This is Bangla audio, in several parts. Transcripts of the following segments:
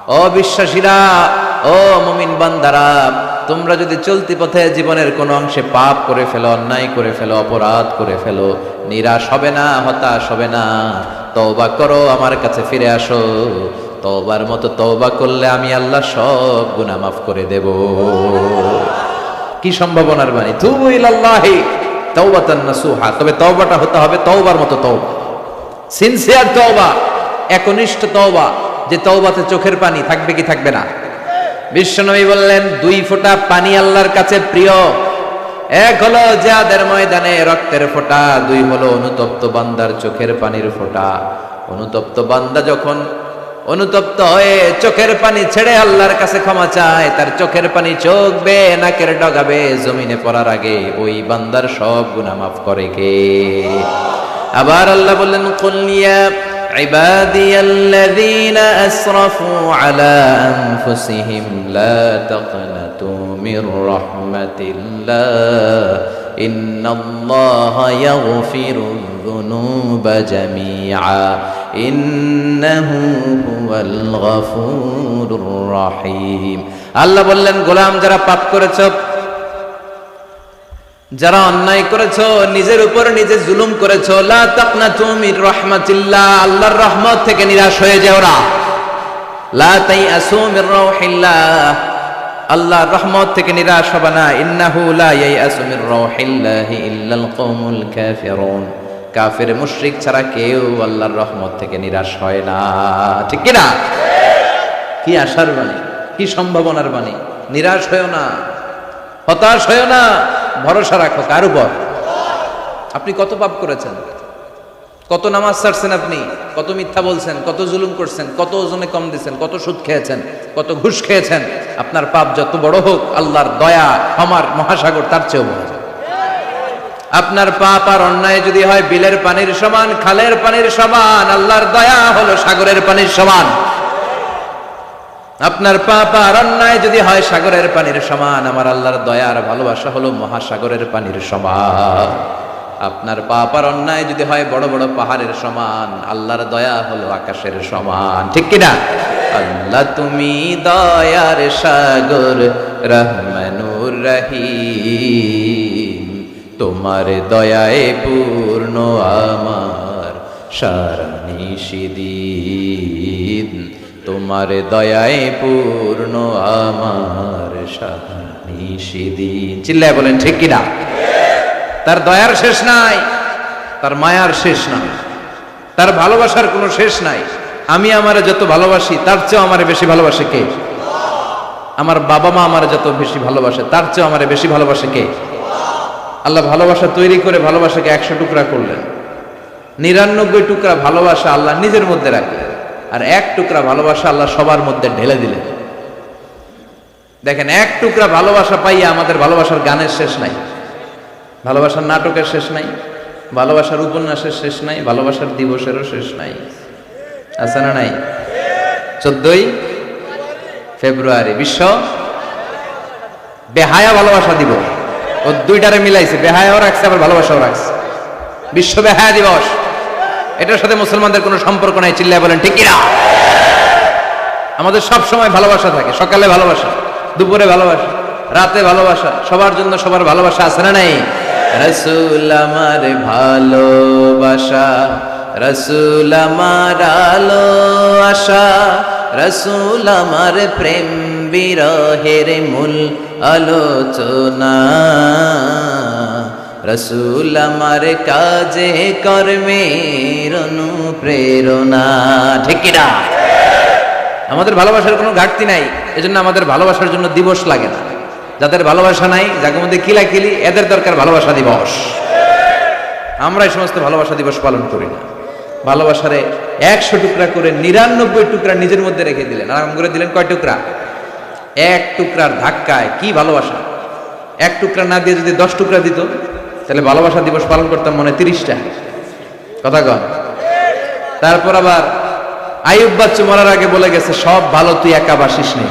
ও বিশ্বাসীরা, ও মুমিন বান্দারা, তোমরা যদি চলতি পথে জীবনের কোনো অংশে পাপ করে ফেলো, অন্যায় করে ফেলো, অপরাধ করে ফেলো, নিরাশ হবে না, হতাশ হবে না, তওবা করো, আমার কাছে ফিরে আসো। তওবার মতো তওবা করলে আমি আল্লাহ সব গুনাহ মাফ করে দেব। কি সম্ভাবনার বাণী! তুবু ইলাল্লাহি তাওবাতান নাসুহা। তবে তওবাটা হতে হবে তওবার মতো তওবা, সিনসিয়ার তওবা, একনিষ্ঠ তওবা, যে তওবাতে চোখের পানি থাকবে কি থাকবে না? বিশ্বনবী বললেন, 2 ফোঁটা পানি আল্লাহর কাছে প্রিয়। এক হলো জিহাদের ময়দানে রক্তের ফোঁটা, 2 হলো অনুতপ্ত বান্দার চোখের পানির ফোঁটা। অনুতপ্ত বান্দা যখন অনুতপ্ত হয়ে চোখের পানি ছেড়ে আল্লাহর কাছে ক্ষমা চায়, তার চোখের পানি চোখ বেয়ে নাকের ডগাবে জমিনে পড়ার আগে ওই বান্দার সব গুনাহ মাফ করে কে? আবার আল্লাহ বললেন, কুল ইয়া ইবাদিয়াল্লাযীনা আসরাফু আলা আনফুসিহিম লা তাকনাতু মির রাহমাতিল্লাহ ইন্নাল্লাহা ইয়াগফিরুয যুনুবা জামিআ ইন্নাহু হুয়াল গফুরুর রহিম। আল্লাহ বললেন, গোলাম যারা পাপ করেছো, যারা অন্যায় করেছো, নিজের উপর নিজে জুলুম করেছো, লা তাকনাতু মির রাহমাতিল্লাহ, আল্লাহর রহমত থেকে নিরাশ হয়ে যেও না। লা তাইয়াসু মির রাউহিল্লাহ, আল্লাহর রহমত থেকে নিরাশ হবে না। ইন্নাহু লা ইয়াসু মির রাউহিল্লাহি ইল্লাল কওমুল কাফিরুন, কাফের মুশরিক ছাড়া কেউ আল্লাহর রহমত থেকে নিরাশ হয় না। ঠিক কি না? কি আশার বাণী, কি সম্ভাবনার বাণী! নিরাশ হয়েও না, হতাশ হয়েও না, ভরসা রাখো কার উপর? আপনি কত পাপ করেছেন, কত নামাজ ছাড়ছেন, আপনি কত মিথ্যা বলছেন, কত জুলুম করছেন, কত ওজনে কম দিয়েছেন, কত সুদ খেয়েছেন, কত ঘুষ খেয়েছেন। আপনার পাপ যত বড় হোক, আল্লাহর দয়া আমার মহাসাগর তার চেয়েও বড়। আপনার পাপ আর অন্যায় যদি হয় বিলের পানির সমান, খালের পানির সমান, আল্লাহর দয়া হলো সাগরের পানির সমান। আপনার পাপ আর অন্যায় যদি হয় সাগরের পানির সমান, আমার আল্লাহর দয়া আর ভালোবাসা হলো মহাসাগরের পানির সমান। আপনার পাপ আর অন্যায় যদি হয় বড় বড় পাহাড়ের সমান, আল্লাহর দয়া হলো আকাশের সমান। ঠিক কিনা? আল্লাহ তুমি দয়ার সাগর, রহমানুর রহিম, তোমার দয়ায় পূর্ণ আমার সারা নিশিদিন, তোমার দয়ায় পূর্ণ আমার সারা নিশিদিন। চিল্লায় বলেন ঠিক কিনা? তার দয়ার শেষ নাই, তার মায়ার শেষ নাই, তার ভালোবাসার কোনো শেষ নাই। আমি আমারে যত ভালোবাসি তার চেয়েও আমারে বেশি ভালোবাসে কে? আমার বাবা মা আমারে যত বেশি ভালোবাসে তার চেয়েও আমারে বেশি ভালোবাসে কে? আল্লাহ ভালোবাসা তৈরি করে ভালোবাসাকে 100 টুকরা করলেন। 99 টুকরা ভালোবাসা আল্লাহ নিজের মধ্যে রাখলেন, আর 1 টুকরা ভালোবাসা আল্লাহ সবার মধ্যে ঢেলে দিলেন। দেখেন, 1 টুকরা ভালোবাসা পাইয়া আমাদের ভালোবাসার গানের শেষ নাই, ভালোবাসার নাটকের শেষ নাই, ভালোবাসার উপন্যাসের শেষ নাই, ভালোবাসার দিবসেরও শেষ নাই। আছে না নাই? 14ই ফেব্রুয়ারি বিশ্ব বেহায়া ভালোবাসা দিবস। ও দুইটারে মিলাইছে, বেহায়াও রাখছে আবার ভালোবাসাও রাখছে। বিশ্ব বেহায়া দিবস, এটার সাথে মুসলমানদের কোনো সম্পর্ক নাই। চিল্লায় বলেন ঠিক কিনা? আমাদের সব সময় ভালোবাসা থাকে, সকালে ভালোবাসা, দুপুরে ভালোবাসা, রাতে ভালোবাসা, সবার জন্য সবার ভালোবাসা। আছে না নাই? রাসূল আমার ভালোবাসা, রাসূল আমার আলো আশা, রাসূল আমার প্রেম বিরহের মূল আলোচনা, রাসূল আমার কাজে কর্মের অনুপ্রেরণা। ঠিক কিনা? আমাদের ভালোবাসার কোনো ঘাটতি নাই, এজন্য আমাদের ভালোবাসার জন্য দিবস লাগে না। যাদের ভালোবাসা নাই, যাদের মধ্যে কিলাকিলি, এদের দরকার ভালোবাসা দিবস। আমরা এই সমস্ত ভালোবাসা দিবস পালন করি না। ভালোবাসারে 100 টুকরা করে 99 টুকরা নিজের মধ্যে রেখে দিলেন। আরাম করে দিলেন কয় টুকরা? 1 টুকরার ধাক্কায় কি ভালোবাসা! 1 টুকরা না দিয়ে যদি 10 টুকরা দিত, তাহলে ভালোবাসা দিবস পালন করতাম মনে 30টা। কথা কন। তারপর আবার আইয়ুব বাচ্চু মরার আগে বলে গেছে, সব ভালো তুই একা বাসিস নে,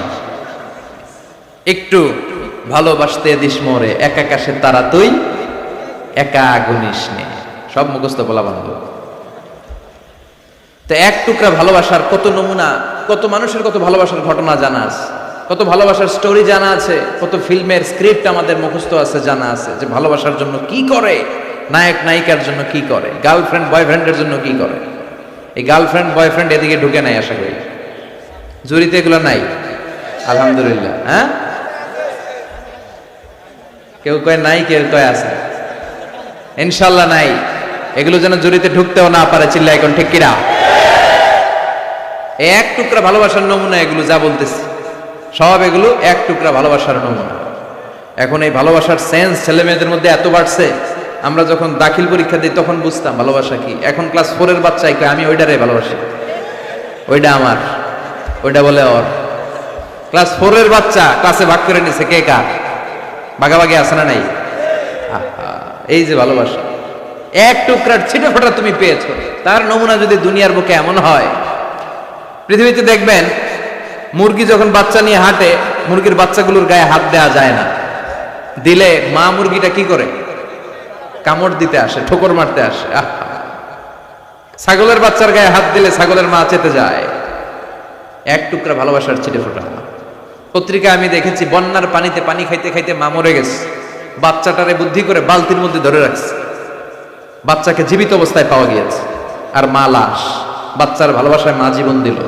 একটু ভালোবাসতে দিস মোরে, এক আকাশের তারা তুই একা গুনিস নে। সব মুখস্থ বলা বান্ধব। তো 1 টুকরা ভালোবাসার কত নমুনা কত মানুষের কত ভালোবাসার ঘটনা জানা আছে, কত ভালোবাসার স্টোরি জানা আছে, কত ফিল্মের স্ক্রিপ্ট আমাদের মুখস্থ আছে, জানা আছে যে ভালোবাসার জন্য কি করে, নায়ক নায়িকার জন্য কি করে, গার্লফ্রেন্ড বয়ফ্রেন্ডের জন্য কি করে। এই গার্লফ্রেন্ড বয়ফ্রেন্ড এদিকে ঢুকে নাই আশা করি, জুরিতে এগুলো নাই আলহামদুলিল্লাহ। হ্যাঁ, কেউ কয় নাই, কেউ কয় আছে, ইনশাল্লাহ নাই। এগুলো যেন জুরিতে ঢুকতেও না পারে, চিল্লা এখন ঠিক কিনা। এক টুকরা ভালোবাসার নমুনা এগুলো, যা বলতেছি সব এগুলো এক টুকরা ভালোবাসার নমুনা। এখন এই ভালোবাসার সেন্স ছেলে মেয়েদের মধ্যে এত বাড়ছে, আমরা যখন দাখিল পরীক্ষা দিই তখন বুঝতাম ভালোবাসা কি। এখন ক্লাস 4 এর বাচ্চাই কয় আমি ওইটারে ভালোবাসি, ওইটা আমার, ওইটা বলে ওর। ক্লাস 4 এর বাচ্চা ক্লাসে ভাগ করে নিছে কে কার, ভাগাভাগি আছে না নাই? এই যে ভালোবাসা, এক টুকরার ছিটে ফোটা তুমি পেয়েছো, তার নমুনা যদি দুনিয়ার বুকে এমন হয়, পৃথিবীতে দেখবেন মুরগি যখন বাচ্চা নিয়ে হাঁটে, মুরগির বাচ্চাগুলোর গায়ে হাত দেওয়া যায় না, দিলে মা মুরগিটা কি করে, কামড় দিতে আসে, ঠোকর মারতে আসে। ছাগলের বাচ্চার গায়ে হাত দিলে ছাগলের মা চেতে যায়। এক টুকরা ভালোবাসার ছিটে ফোটা। পত্রিকায় আমি দেখেছি বন্যার পানিতে পানি খাইতে খাইতে মা মরে গেছে, বাচ্চাটারে বুদ্ধি করে বালতির মধ্যে ধরে রাখছে, বাচ্চাকে জীবিত অবস্থায় পাওয়া গিয়েছে, আর মা লাশ। বাচ্চার ভালোবাসায় মা জীবন দিল,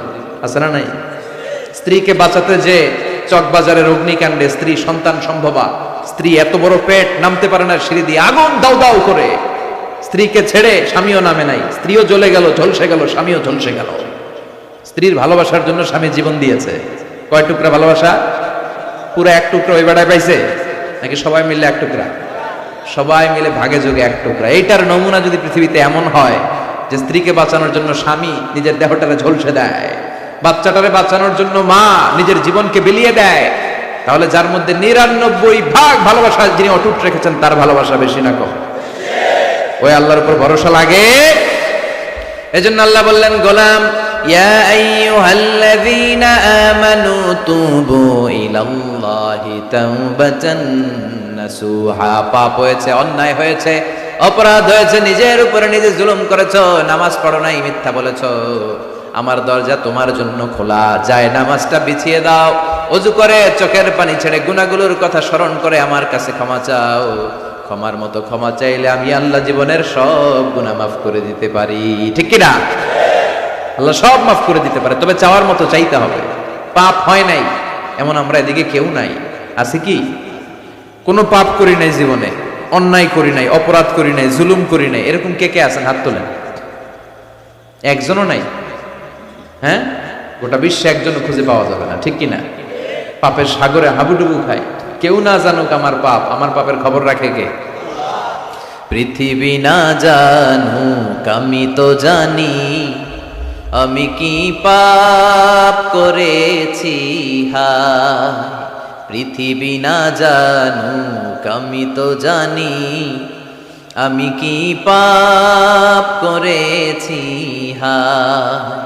আছে না নাই? স্ত্রীকে বাঁচাতে যে চকবাজারের অগ্নিকাণ্ডে স্ত্রী সন্তান সম্ভবা, স্ত্রী এত বড় পেট, নামতে পারে না সিঁড়ি দিয়ে, আগুন দাউ দাউ করে, স্ত্রীকে ছেড়ে স্বামীও নামে নাই, স্ত্রীও জ্বলে গেল, ঝলসে গেল, স্বামীও ঝলসে গেল। স্ত্রীর ভালোবাসার জন্য স্বামী জীবন দিয়েছে। কয় টুকরা ভালোবাসা? পুরো এক টুকরা ওই বেড়ায় পাইছে নাকি সবাই মিলে এক টুকরা? সবাই মিলে ভাগে যোগে এক টুকরা। এইটার নমুনা যদি পৃথিবীতে এমন হয় যে স্ত্রীকে বাঁচানোর জন্য স্বামী নিজের দেহটারে ঝলসে দেয়, বাচ্চাটারে বাঁচানোর জন্য মা নিজের জীবনকে বিলিয়ে দেয়, তাহলে যার মধ্যে 99% ভালোবাসা যিনি অটুট রেখেছেন তার ভালোবাসা বেশি না কম? ওই আল্লাহর উপর ভরসা লাগে। এজন্য আল্লাহ বললেন, গোলাম ইয়া আইয়ুহাল্লাযীনা আমানু তুবু ইলাল্লাহি তাওবাতান নাসুহা। পাপ হয়েছে, অন্যায় হয়েছে, অপরাধ হয়েছে, নিজের উপরে নিজে জুলুম করেছো, নামাজ পড়ো নাই, মিথ্যা বলেছো, আমার দরজা তোমার জন্য খোলা, যায় নামাজটা বিছিয়ে দাও, ওযু করে চোখের পানি ছেড়ে গুনাহগুলোর কথা স্মরণ করে আমার কাছে ক্ষমা চাও। ক্ষমার মতো ক্ষমা চাইলে আমি আল্লাহ জীবনের সব গুনাহ মাফ করে দিতে পারি, ঠিক কি না? আল্লাহ সব মাফ করে দিতে পারে, তবে চাওয়ার মতো চাইতে হবে। পাপ হয় নাই এমন আমরা এদিকে কেউ নাই, আছে কি? কোনো পাপ করি নাই জীবনে, অন্যায় করি নাই, অপরাধ করি নাই, জুলুম করি নাই, এরকম কে কে আছেন? হাত তোলেন। একজনও নাই। হ্যাঁ, গোটা বিশ্বে একজনও খুঁজে পাওয়া যাবে না, ঠিক কিনা? পাপের সাগরে হাবুডুবু খাই, কেউ না জানুক আমার পাপ, আমার পাপের খবর রাখে কে? পৃথিবী না জানুক আমি তো জানি, আমি কি পাপ করেছি হায়। পৃথিবী না জানুক আমি তো জানি, আমি কি পাপ করেছি হায়।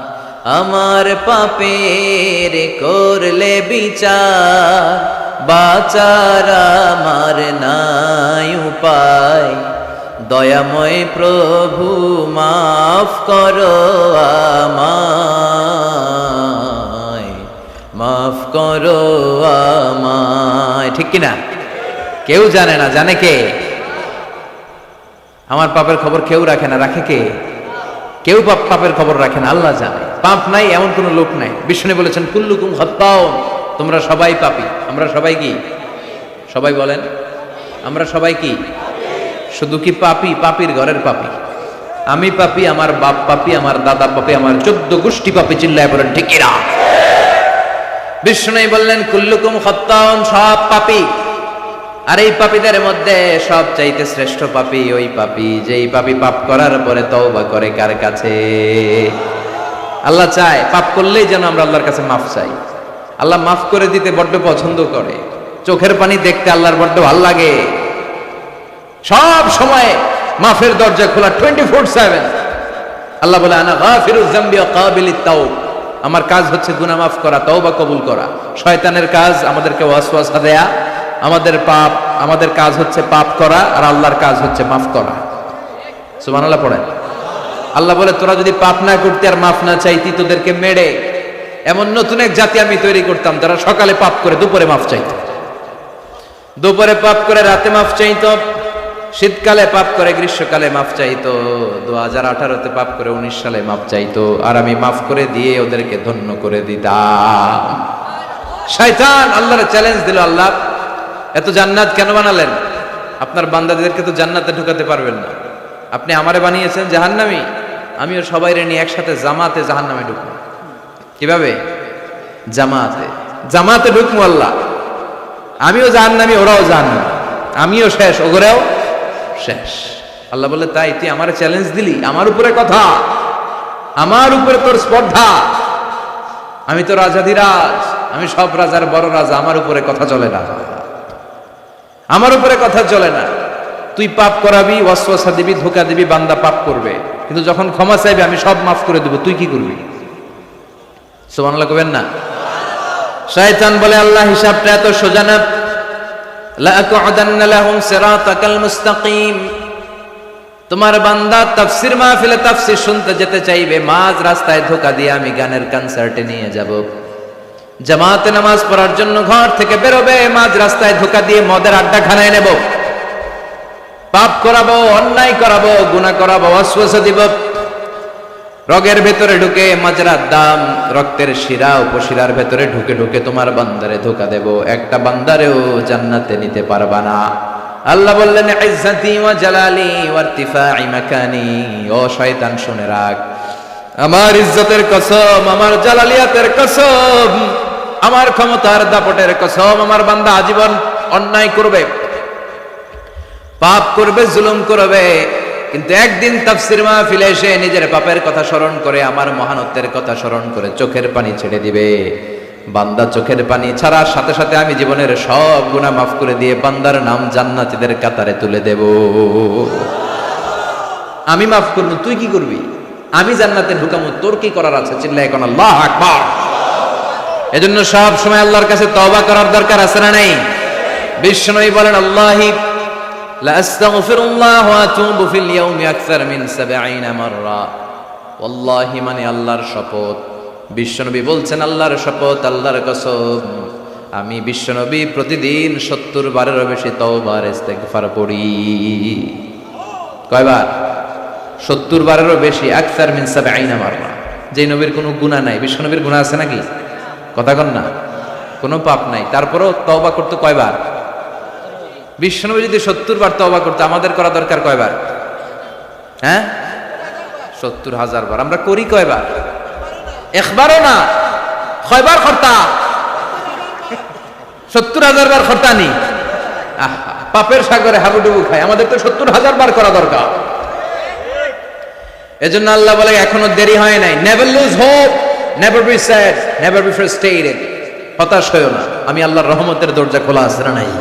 আমার পাপের করলে বিচার, বাঁচার আমার নাই উপায়। দয়াময় প্রভু মাফ করো আমায়, মাফ করো আমায়, ঠিক কিনা? কেউ জানে না, জানে কে? আমার পাপের খবর কেউ রাখে না, রাখে কে? কেউ পাপের খবর রাখে না, আল্লাহ জানে। পাপ নাই এমন কোন লোক নাই। বিষ্ণু বলেছেন কুল্লুকুম খাত্তাউন, তোমরা সবাই পাপী। আমরা সবাই কি? সবাই বলেন, আমরা সবাই কি? শুধু কি পাপী? পাপীর ঘরের পাপী। আমি পাপী, আমার বাপ পাপী, আমার দাদা পাপী, আমার 14 গোষ্ঠী পাপী। চিল্লায় বলেন ঠিক কিনা? বিষ্ণু বললেন কুল্লুকুম খাত্তাউন, সব পাপী। আর এই পাপীদের মধ্যে সব চাইতে শ্রেষ্ঠ পাপী ওই পাপী যেই পাপী পাপ করার পরে তওবা করে কার কাছে? আল্লাহ চায় পাপ করলেই যেন আমরা আল্লাহর কাছে মাফ চাই। আল্লাহ মাফ করে দিতে বড্ড পছন্দ করে। চোখের পানি দেখতে আল্লাহর বড্ড ভালো লাগে। সব সময় মাফের দরজা খোলা 24/7। আল্লাহ বলে আনা গাফিরুয যামবি ওয়া কাবিলিত তাওব, আমার কাজ হচ্ছে গুনাহ মাফ করা, তওবা কবুল করা। শয়তানের কাজ আমাদেরকে ওয়াসওয়াসা দেয়া, আমাদের কাজ হচ্ছে পাপ করা, আর আল্লাহর কাজ হচ্ছে মাফ করা। সুবহানাল্লাহ পড়েন। আল্লাহ বলে তোরা যদি পাপ না করতে আর মাফ না চাইতি, তোদেরকে মেরে এমন নতুন এক জাতি আমি তৈরি করতাম যারা সকালে পাপ করে দুপুরে মাফ চাইত, দুপুরে পাপ করে রাতে মাফ চাইতো, শীতকালে পাপ করে গ্রীষ্মকালে মাফ চাইতো, 2018-তে পাপ করে 19 সালে মাফ চাইতো, আর আমি মাফ করে দিয়ে ওদেরকে ধন্য করে দিতাম। শয়তান আল্লাহর চ্যালেঞ্জ দিল, আল্লাহ এত জান্নাত কেন বানালেন? আপনার বান্দাদেরকে তো জান্নাতে ঢুকাতে পারবেন না, আপনি আমারে বানিয়েছেন জাহান্নামী, আমিও সবাইরে নিয়ে একসাথে জামাতে জাহান্নামে ঢুকবো। কিভাবে? জামাতে, জামাতে ঢুকবো আল্লাহ, আমিও জাহান্নামী ওরাও জাহান্নামী, আমিও শেষ ওগরেও শেষ। আল্লাহ বলে তাই তুই আমারে চ্যালেঞ্জ দিলি, আমার উপরে কথা, আমার উপরে তোর স্পর্ধা, আমি তো রাজাধিরাজ, আমি সব রাজার বড় রাজা, আমার উপরে কথা চলে না, আমার উপরে কথা চলে না। তুই পাপ করাবি, ওয়াসওয়াসা দিবি, ধোঁকা দিবি, বান্দা পাপ করবে, কিন্তু যখন ক্ষমা চাইবে আমি সব মাফ করে দেব, তুই কি করবি? সুবহানাল্লাহ কবেন না? শয়তান বলে আল্লাহ হিসাবটা এত সোজা না, লা আকুদান্না লাহুম সিরাতাকাল মুস্তাকিম। তোমার বান্দা তাফসীর মাহফিলে তাফসীর শুনতে যেতে চাইবে, মাঝ রাস্তায় ধোঁকা দিয়ে আমি গানের কনসার্টে নিয়ে যাব। জামাতে নামাজ পড়ার জন্য ঘর থেকে বেরোবে, মাঝ রাস্তায় ধোঁকা দিয়ে মদের আড্ডা খানায় নেব, পাপ করাবো, অন্যায় করাবো, গুনাহ করাবো, ওয়াসওয়াসা দিব, রগের ভেতরে ঢুকে মাজরার দাম, রক্তের শিরা উপশিরার ভেতরে ঢুকে ঢুকে তোমার বান্দারে ধোঁকা দেব, একটা বান্দারেও জান্নাতে নিতে পারবা না। আল্লাহ বললেন ইজ্জতি ওয়া জালালি ওয়া ইরতিফা'i মাকানি, ও শয়তান শুনে রাখ, আমার ইজ্জতের কসম, আমার জালালিয়াতের কসম, আমার ক্ষমতার দাপটের কসম, আমার বান্দা আজীবন অন্যায় করবে, পাপ করবে, জুলুম করবে, কিন্তু একদিন তাফসীর মাহফিলে এসে নিজের পাপের কথা স্মরণ করে, আমার মহানত্বের কথা স্মরণ করে চোখের পানি ছেড়ে দিবে। বান্দা চোখের পানি ছাড়ার সাথে সাথে আমি জীবনের সব গুনাহ মাফ করে দিয়ে বান্দার নাম জান্নাতীদের কাতারে তুলে দেব। আমি মাফ করব, তুই কি করবি? আমি জান্নাতে ঢুকাবো, তোর কি করার আছে? চিল্লায় এখন আল্লাহু আকবার। এজন্য সব সময় আল্লাহর কাছে তওবা করার দরকার আছে না নাই? বিশ্বনবী বলেন আল্লাহি লা আস্তাগফিরুল্লাহ ওয়া আতুবু ফিল ইয়াউমি আকসার মিন 70 মাররা। ওয়াল্লাহি মানে আল্লাহর শপথ, বিশ্বনবী বলছেন আল্লাহর শপথ, আল্লাহর কসম, আমি বিশ্বনবী প্রতিদিন 70 বারেরও বেশি তওবা আর ইস্তেগফার পড়ি। কয়বার? 70 বারেরও বেশি, আকসার মিন 70 মাররা। যে নবীর কোনো গুনাহ নাই, বিশ্বনবীর গুনাহ আছে নাকি? কথা কন না, কোনো পাপ নাই, তারপরেও তওবা করতে কয়বার? বিশ্বনবী যদি 70 বার তওবা করতে, আমাদের করা দরকার কয়বার? হ্যাঁ, 70,000 বার। আমরা করি কয়বার? একবারও না, কয়বার করতা? 70,000 বার করতানি। পাপের সাগরে হাবুডুবু খায়, আমাদের তো 70,000 বার করা দরকার। এজন্য আল্লাহ বলে এখনো দেরি হয় নাই। Never lose hope, never be sad, never be frustrated. হতাশ হয়ো না, আমি আল্লাহর রহমতের দরজা খোলা আছে না নাই?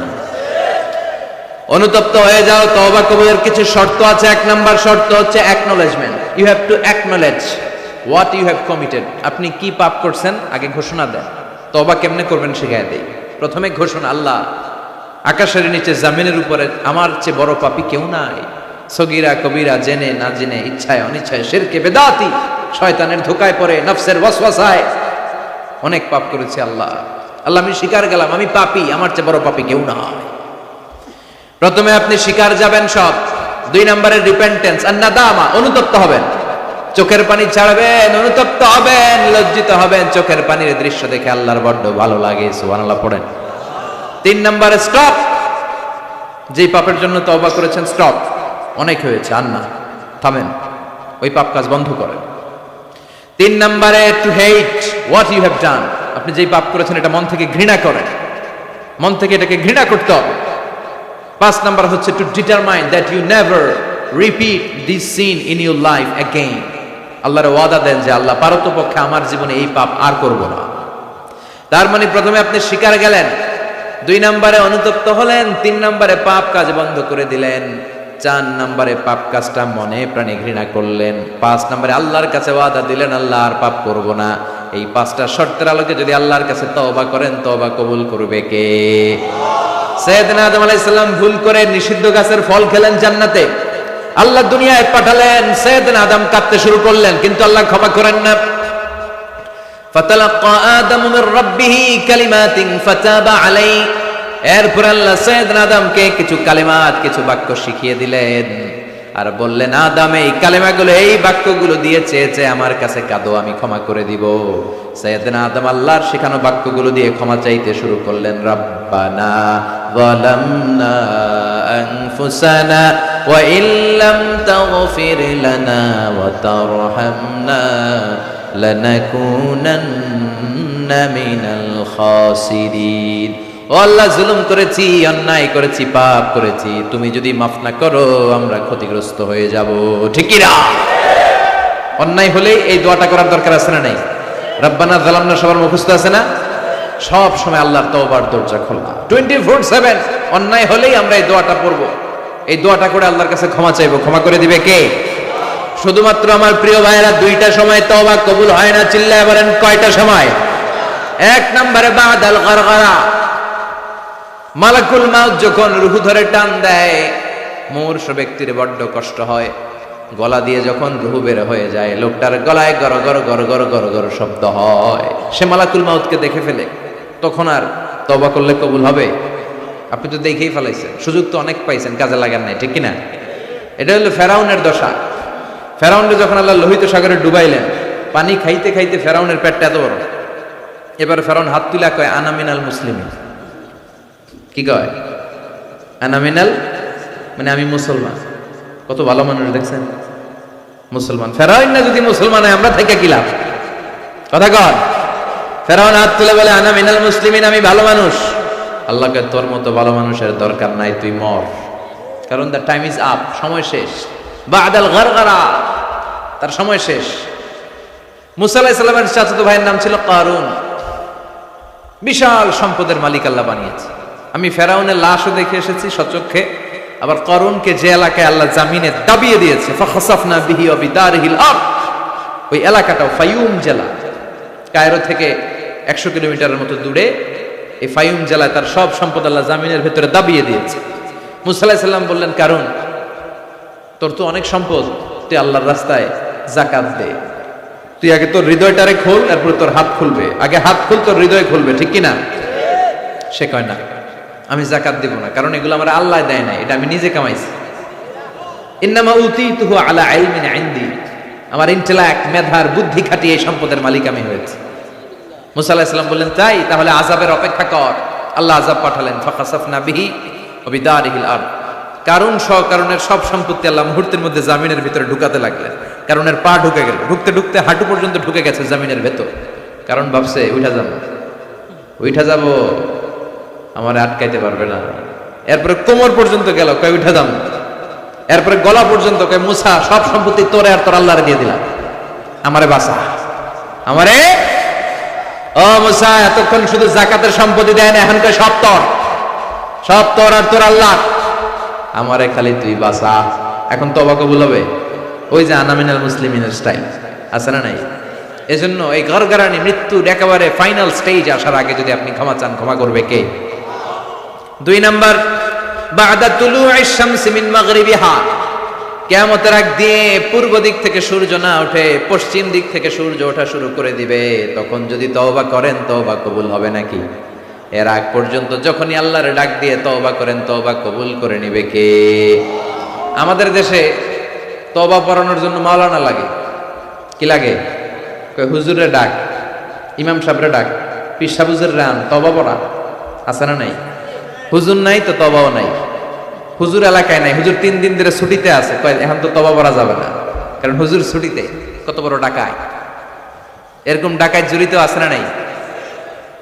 অনুতপ্ত হয়ে যাও। তওবা কবুলের কিছু শর্ত আছে। 1 নাম্বার শর্ত হচ্ছে acknowledgement. You have to acknowledge what you have committed. আপনি কি পাপ করছেন আগে ঘোষণা দেন। তওবা কেমনে করবেন শিখায় দেই। প্রথমে ঘোষণা, আল্লাহ আকাশের নিচে জমিনের উপরে আমার চেয়ে বড় পাপী কেউ নাই। সগীরা কবিরা, জেনে না জেনে, ইচ্ছায় অনিচ্ছায়, শিরকে বেদাতি, শয়তানের ধোকায় পড়ে, নফসের ওয়াসওয়াসায় অনেক পাপ করেছি। আল্লাহ আল্লাহ আমি স্বীকার গেলাম, আমি পাপী, আমার চেয়ে বড় পাপী কেউ নাই। প্রথমে আপনি স্বীকার যাবেন সব। 2 নম্বরে রিপেন্টেন্স আর নাদামা, অনুতপ্ত হবেন, চোখের পানি ছাড়বেন, অনুতপ্ত হবেন, লজ্জিত হবেন। চোখের পানির দৃশ্য দেখে আল্লাহর বড্ড ভালো লাগে, সুবহানাল্লাহ পড়েন। 3 নম্বরে স্টপ, যেই পাপের জন্য তওবা করেছেন স্টপ, অনেক হয়েছে, আর না, থামেন, ওই পাপ কাজ বন্ধ করেন। 3 নম্বরে to hate what you have done, আপনি যেই পাপ করেছেন এটা মন থেকে ঘৃণা করেন, মন থেকে এটাকে ঘৃণা করতে হবে। 5 নাম্বার হচ্ছে to determine that you never repeat this sin in your life again. আল্লাহর ওয়াদা দেন যে আল্লাহ পারতপক্ষে আমার জীবনে এই পাপ আর করব না। তার মানে প্রথমে আপনি স্বীকার গেলেন, 2 নম্বরে অনুতপ্ত হলেন, 3 নম্বরে পাপ কাজ বন্ধ করে দিলেন, 4 নম্বরে পাপ কাজটা মনে প্রাণে ঘৃণা করলেন, 5 নম্বরে আল্লাহর কাছে ওয়াদা দিলেন আল্লাহ আর পাপ করব না। এই 5টা শর্তের আলোকে যদি আল্লাহর কাছে তওবা করেন, তওবা কবুল করবে কে? সাইয়েদনা আদম আলাইহিস সালাম ভুল করে নিষিদ্ধ গাছের ফল খেলেন জান্নাতে, আল্লাহ দুনিয়ায় পাঠালেন, সাইয়েদনা আদম কাঁদতে শুরু করলেন, কিন্তু আল্লাহ ক্ষমা করেন না। ফাতালাক্কা আদম মির রাব্বিহি কালিমাতিন ফাতাবা আলাইহি, এরপর আল্লাহ সাইয়েদনা আদমকে কিছু কালিমাত, কিছু বাক্য শিখিয়ে দিলেন আর বললেন, আদম এই কালিমাগুলো, এই বাক্যগুলো দিয়ে চেয়েছে আমার কাছে কাঁদো, আমি ক্ষমা করে দিব। সাইয়েদনা আদম আল্লাহর শেখানো বাক্যগুলো দিয়ে ক্ষমা চাইতে শুরু করলেন। রব্বানা যালামনা আনফুসানা ওয়া ইল্লাম তাগফির লানা ওয়া তারহামনা লানাকুনান্না মিনাল খাসিরিন। ও আল্লাহ, জুলুম করেছি, অন্যায় করেছি, পাপ করেছি, তুমি যদি মাফ না করো আমরা ক্ষতিগ্রস্ত হয়ে যাব। ঠিক কি না? অন্যায় হলে এই দোয়াটা করার দরকার আছে না নাই? রব্বানা যালামনা সবার মুখস্থ আছে না? সব সময় আল্লাহর তওবার দরজা খোলা 24/7। অন্যায় হলেই আমরা এই দোয়াটা পড়ব, এই দোয়াটা করে আল্লাহর কাছে ক্ষমা চাইবো। ক্ষমা করে দিবে কে? শুধুমাত্র আমার প্রিয় ভাইয়েরা, দুইটা সময় তওবা কবুল হয় না, চিল্লায় বলেন কয়টা সময়? এক নম্বরে বাদাল গারগারা, মালাকুল মাউত যখন রূহ ধরে টান দেয়, মূর্ছ ব্যক্তির বড্ড কষ্ট হয়। গলা দিয়ে যখন রূহ বের হয়ে যায়, লোকটার গলায় গর গর গর গর গর গর শব্দ হয়, সে মালাকুল মাউতকে দেখে ফেলে। তখন আর তওবা করলে কবুল হবে? আপনি তো দেখেই ফেলাইছেন, সুযোগ তো অনেক পাইছেন, কাজে লাগান নাই। ঠিক কিনা? এটা হলো ফেরাউনের দশা। ফেরাউনকে যখন আল্লাহ লোহিত সাগরে ডুবাইলেন, পানি খাইতে খাইতে ফেরাউনের পেটটা এত বড়। এবার ফেরাউন হাত তুলা কয়, আনা মিনাল মুসলিমিন। কি কয়? আনা মিনাল, মানে আমি মুসলমান। কত ভালো মানুষ দেখছেন, মুসলমান। ফেরাউন না যদি মুসলমান হয়, আমরা থেকে কি লাভ? কথা কন। ফেরাউন হাত তুলে বলে, আনা মিনাল মুসলিমিন, আমি ভালো মানুষ। আল্লাহকে, তোর মতো ভালো মানুষের দরকার নাই, তুই মর। কারণ দ্য টাইম ইজ আপ, সময় শেষ। বাদাল গারগারা, তার সময় শেষ। মুসা আলাইহিস সালামের চাচাতো ভাইয়ের নাম ছিল কারুন। বিশাল সম্পদের মালিক আল্লাহ বানিয়েছে। আমি ফেরাউনের লাশও দেখে এসেছি সচক্ষে। আবার কারুনকে যে এলাকায় আল্লাহ জামিনে দাবিয়ে দিয়েছে, ফাখাসাফনা বিহি ওয়া বিদারিহিল আরদ, ওই এলাকাটাও ফায়ুম জেলা, কায়রো থেকে 100 কিলোমিটারের মতো দূরে। এই ফায়ুম জেলায় তার সব সম্পদ আল্লাহ জামিনের ভেতরে দাবিয়ে দিয়েছে। মুসা আলাইহিস সালাম বললেন, কারুন, তোর তো অনেক সম্পদ, তুই আল্লাহর রাস্তায় যাকাত দে। তুই আগে তোর হৃদয়টারে খোল, এরপর তোর হাত খুলবে। আগে হাত খুল, তোর হৃদয় খুলবে। ঠিক কিনা? সে কয়, না, আমি যাকাত দেব না, কারণ এগুলো আমার আল্লাহ দেয় না, এটা আমি নিজে কামাইছি। ইন্নামা উতীতুহু আলা ইলমিন ইনদি, আমার ইন্টেলেক্ট, মেধার বুদ্ধি খাটিয়ে এই সম্পদের মালিক আমি হয়েছি। মুসা আলাইহিস সালাম বললেন, তাই তাহলে আযাবের অপেক্ষা কর। আল্লাহ আযাব পাঠালেন, ফাখাসাফনা বিহি ওয়া বিদারিহিল আরদ। কারণ কারণের সব সম্পত্তি আল্লাহ মুহূর্তের মধ্যে জামিনের ভিতরে ঢুকাতে লাগলেন। কারণের পা ঢুকে গেল, ঢুকতে ঢুকতে হাঁটু পর্যন্ত ঢুকে গেছে জামিনের ভেতর। কারণ ভাবছে, উঠা যাব, আমার আটকাইতে পারবে না। এরপরে কোমর পর্যন্ত গেল, কয় উঠা যাম। এরপরে গলা পর্যন্ত, কয় মুসা, সব সম্পত্তি তোরে আর তোর আল্লাহরে দিয়ে দিলাম, আমারে বাঁচা, আমারে। ও মুসা, এতক্ষণ শুধু যাকাতের সম্পত্তি দেয় না, এখন কয় সব তোর, সব তোর আর তোর আল্লাহ, আমারে খালি তুই বাঁচা। এখন তওবা কবুল হবে? ওই যে আনা মিনাল মুসলিমিনের স্টাইল আছে না নাই? এজন্য এই গরগরানি মৃত্যুর একেবারে ফাইনাল স্টেজ আসার আগে যদি আপনি ক্ষমা চান, ক্ষমা করবে কে? 2 নাম্বার, বাদা তুলুইশ শামসি মিন মাগরিবিহা, কিয়ামতের আগ দিয়ে পূর্ব দিক থেকে সূর্য না ওঠে, পশ্চিম দিক থেকে সূর্য ওঠা শুরু করে দিবে। তখন যদি তওবা করেন, তওবা কবুল হবে নাকি? এর আগ পর্যন্ত যখনই আল্লাহর ডাক দিয়ে তওবা করেন, তওবা কবুল করে নিবে কে? আমাদের দেশে তওবা পড়ানোর জন্য মাওলানা লাগে। কি লাগে? কয় হুজুরের ডাক, ইমাম সাহেবের ডাক, পীর সাহেব হুজুর রান তওবা পড়া আছে না নাই? হুজুর নাই তো তওবাও নাই। হুজুর এলাকায় নাই, হুজুর 3 দিন ধরে ছুটিতে আছে, কয় এখন তো তওবা পড়া যাবে না, কারণ হুজুর ছুটিতে। কত বড় ডাকায়! এরকম ডাকায় জড়িত আছে না নাই?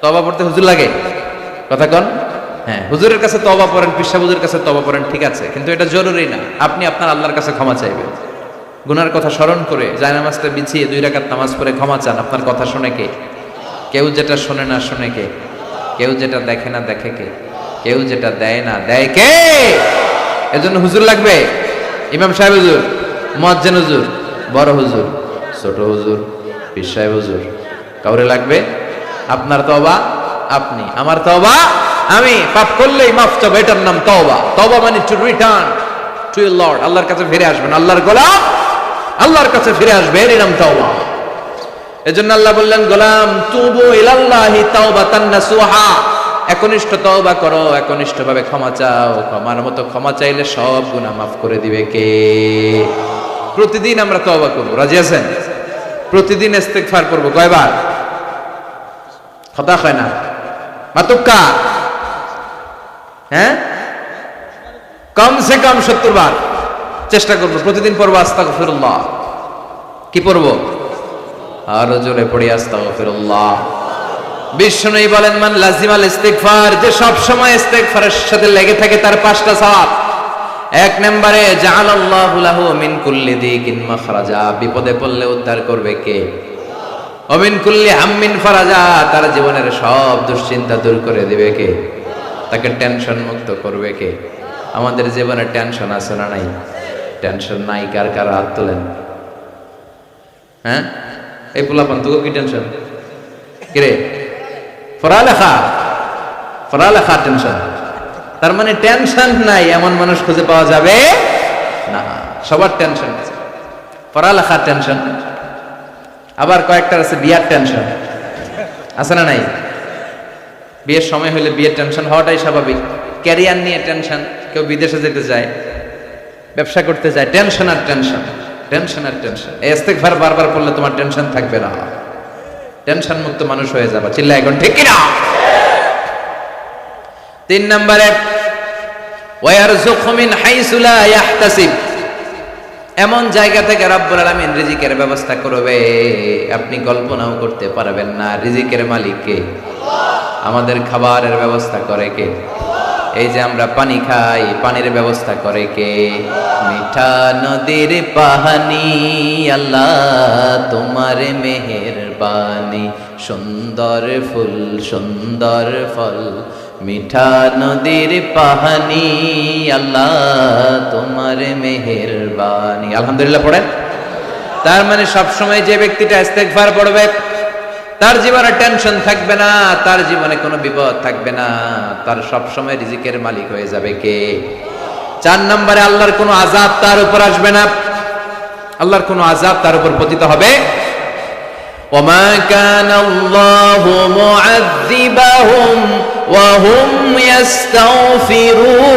তওবা পড়তে হুজুর লাগে? কথা কন। হ্যাঁ, হুজুরের কাছে তওবা পড়েন, পীর সাহেব হুজুরের কাছে তওবা পড়েন, ঠিক আছে, কিন্তু এটা জরুরি না। আপনি আপনার আল্লাহর কাছে ক্ষমা চাইবেন, গুনার কথা স্মরণ করে জায়নামাজটা বিছিয়ে 2 রাকাত নামাজ পড়ে ক্ষমা চান। আপনার কথা শুনে কে? কেউ যেটা শোনে না শুনে কে? কেউ যেটা দেখে না দেখে কে? কেউ যেটা দেয় না দেয় কে? এজন্য হুজুর লাগবে, ইমাম সাহেব হুজুর, মুয়াজ্জিন হুজুর, বড় হুজুর, ছোট হুজুর, পীর সাহেব হুজুর, কাউরে লাগবে? আপনার তওবা আপনি, আমার তওবা আমি। পাপ করলেই মাফ চাবো, এটার নাম তওবা। তওবা মানে to return to your Lord, আল্লাহর কাছে ফিরে আসবেন। আল্লাহর গোলাম আল্লাহর কাছে ফিরে আসবে, এর নাম তওবা। এজন্য আল্লাহ বললেন, গোলাম তুবু ইলাল্লাহি তাওবাতান নাসুহা, একনিষ্ঠ তওবা করো, একনিষ্ঠভাবে ক্ষমা চাও। ক্ষমার মতো ক্ষমা চাইলে সব গুনাহ মাফ করে দিবে কে? প্রতিদিন আমরা তওবা করব, রাজি আছেন? প্রতিদিন ইস্তেগফার করব। কয়বার? কথা হয় না মাতুক্কা, হ্যাঁ, কমসে কম 70 বার চেষ্টা করব। প্রতিদিন পড়ব আস্তাগফিরুল্লাহ। কি পড়ব? আরো জোরে পড়ি আস্তাগফিরুল্লাহ। বিষ্ণুই বলেন, মান লাজিমাল ইস্তিগফার, যে সব সময় ইস্তিগফারের সাথে লেগে থাকে তার 5টা সওয়াব। 1 নম্বরে জাআলাল্লাহু লাহু মিন কুল্লি দিকিন মাখরাজা, বিপদে পড়লে উদ্ধার করবে কে? ওয়া মিন কুল্লি হাম্মিন ফারাজা, তার জীবনের সব দুশ্চিন্তা দূর করে দিবে কে? তাকে টেনশন মুক্ত করবে কে? আমাদের জীবনে টেনশন আছে না নাই? টেনশন নাই কার কার হাত তোলেন। হ্যাঁ, এই পোলাপান তোকে কি টেনশন? কিরে পড়ালেখা টেনশন। তার মানে টেনশন নাই এমন মানুষ খুঁজে পাওয়া যাবে না। সবার টেনশন আছে, পড়ালেখার টেনশন। আবার কয়েকটার আছে বিয়ার টেনশন, আছে না নাই? বিয়ের সময় হলে বিয়ের টেনশন হওয়াটাই স্বাভাবিক। ক্যারিয়ার নিয়ে টেনশন, কেউ বিদেশে যেতে চায়, ব্যবসা করতে চায়, টেনশন আর টেনশন, টেনশন আর টেনশন। এই ইস্তিগফার বারবার পড়লে তোমার টেনশন থাকবে না, টেনশন মুক্ত মানুষ হয়ে যাবে। চিল্লা এখন ঠিক কিনা? 3 নম্বরে ওয়ারযুকহু মিন হাইসু লা ইয়াহতাসিব, এমন জায়গা থেকে রব্বুল আলামিন রিজিকের ব্যবস্থা করবে আপনি কল্পনাও করতে পারবেন না। রিজিকের মালিক কে? আমাদের খাবারের ব্যবস্থা করে কে? এই যে আমরা পানি খাই, পানির ব্যবস্থা করে কে? মিঠা নদীর পানি, আল্লাহ তোমার মেহেরবানি, সুন্দর ফুল সুন্দর ফল, মিঠা নদীর পানি, আল্লাহ তোমার মেহেরবানি। আলহামদুলিল্লাহ পড়েন। তার মানে সবসময় যে ব্যক্তিটা ইস্তেগফার পড়বে তার জীবনে টেনশন থাকবে না, তার জীবনে কোনো বিপদ থাকবে না, তার সবসময় রিজিকের মালিক হয়ে যাবে কে? 4 নম্বরে আল্লাহর কোনো আযাব তার উপর আসবে না, আল্লাহর কোনো আযাব তার উপর পতিত হবে। ওমা কানাল্লাহু মুআযযিবাহুম ওয়া হুম ইস্তাগফিরুন,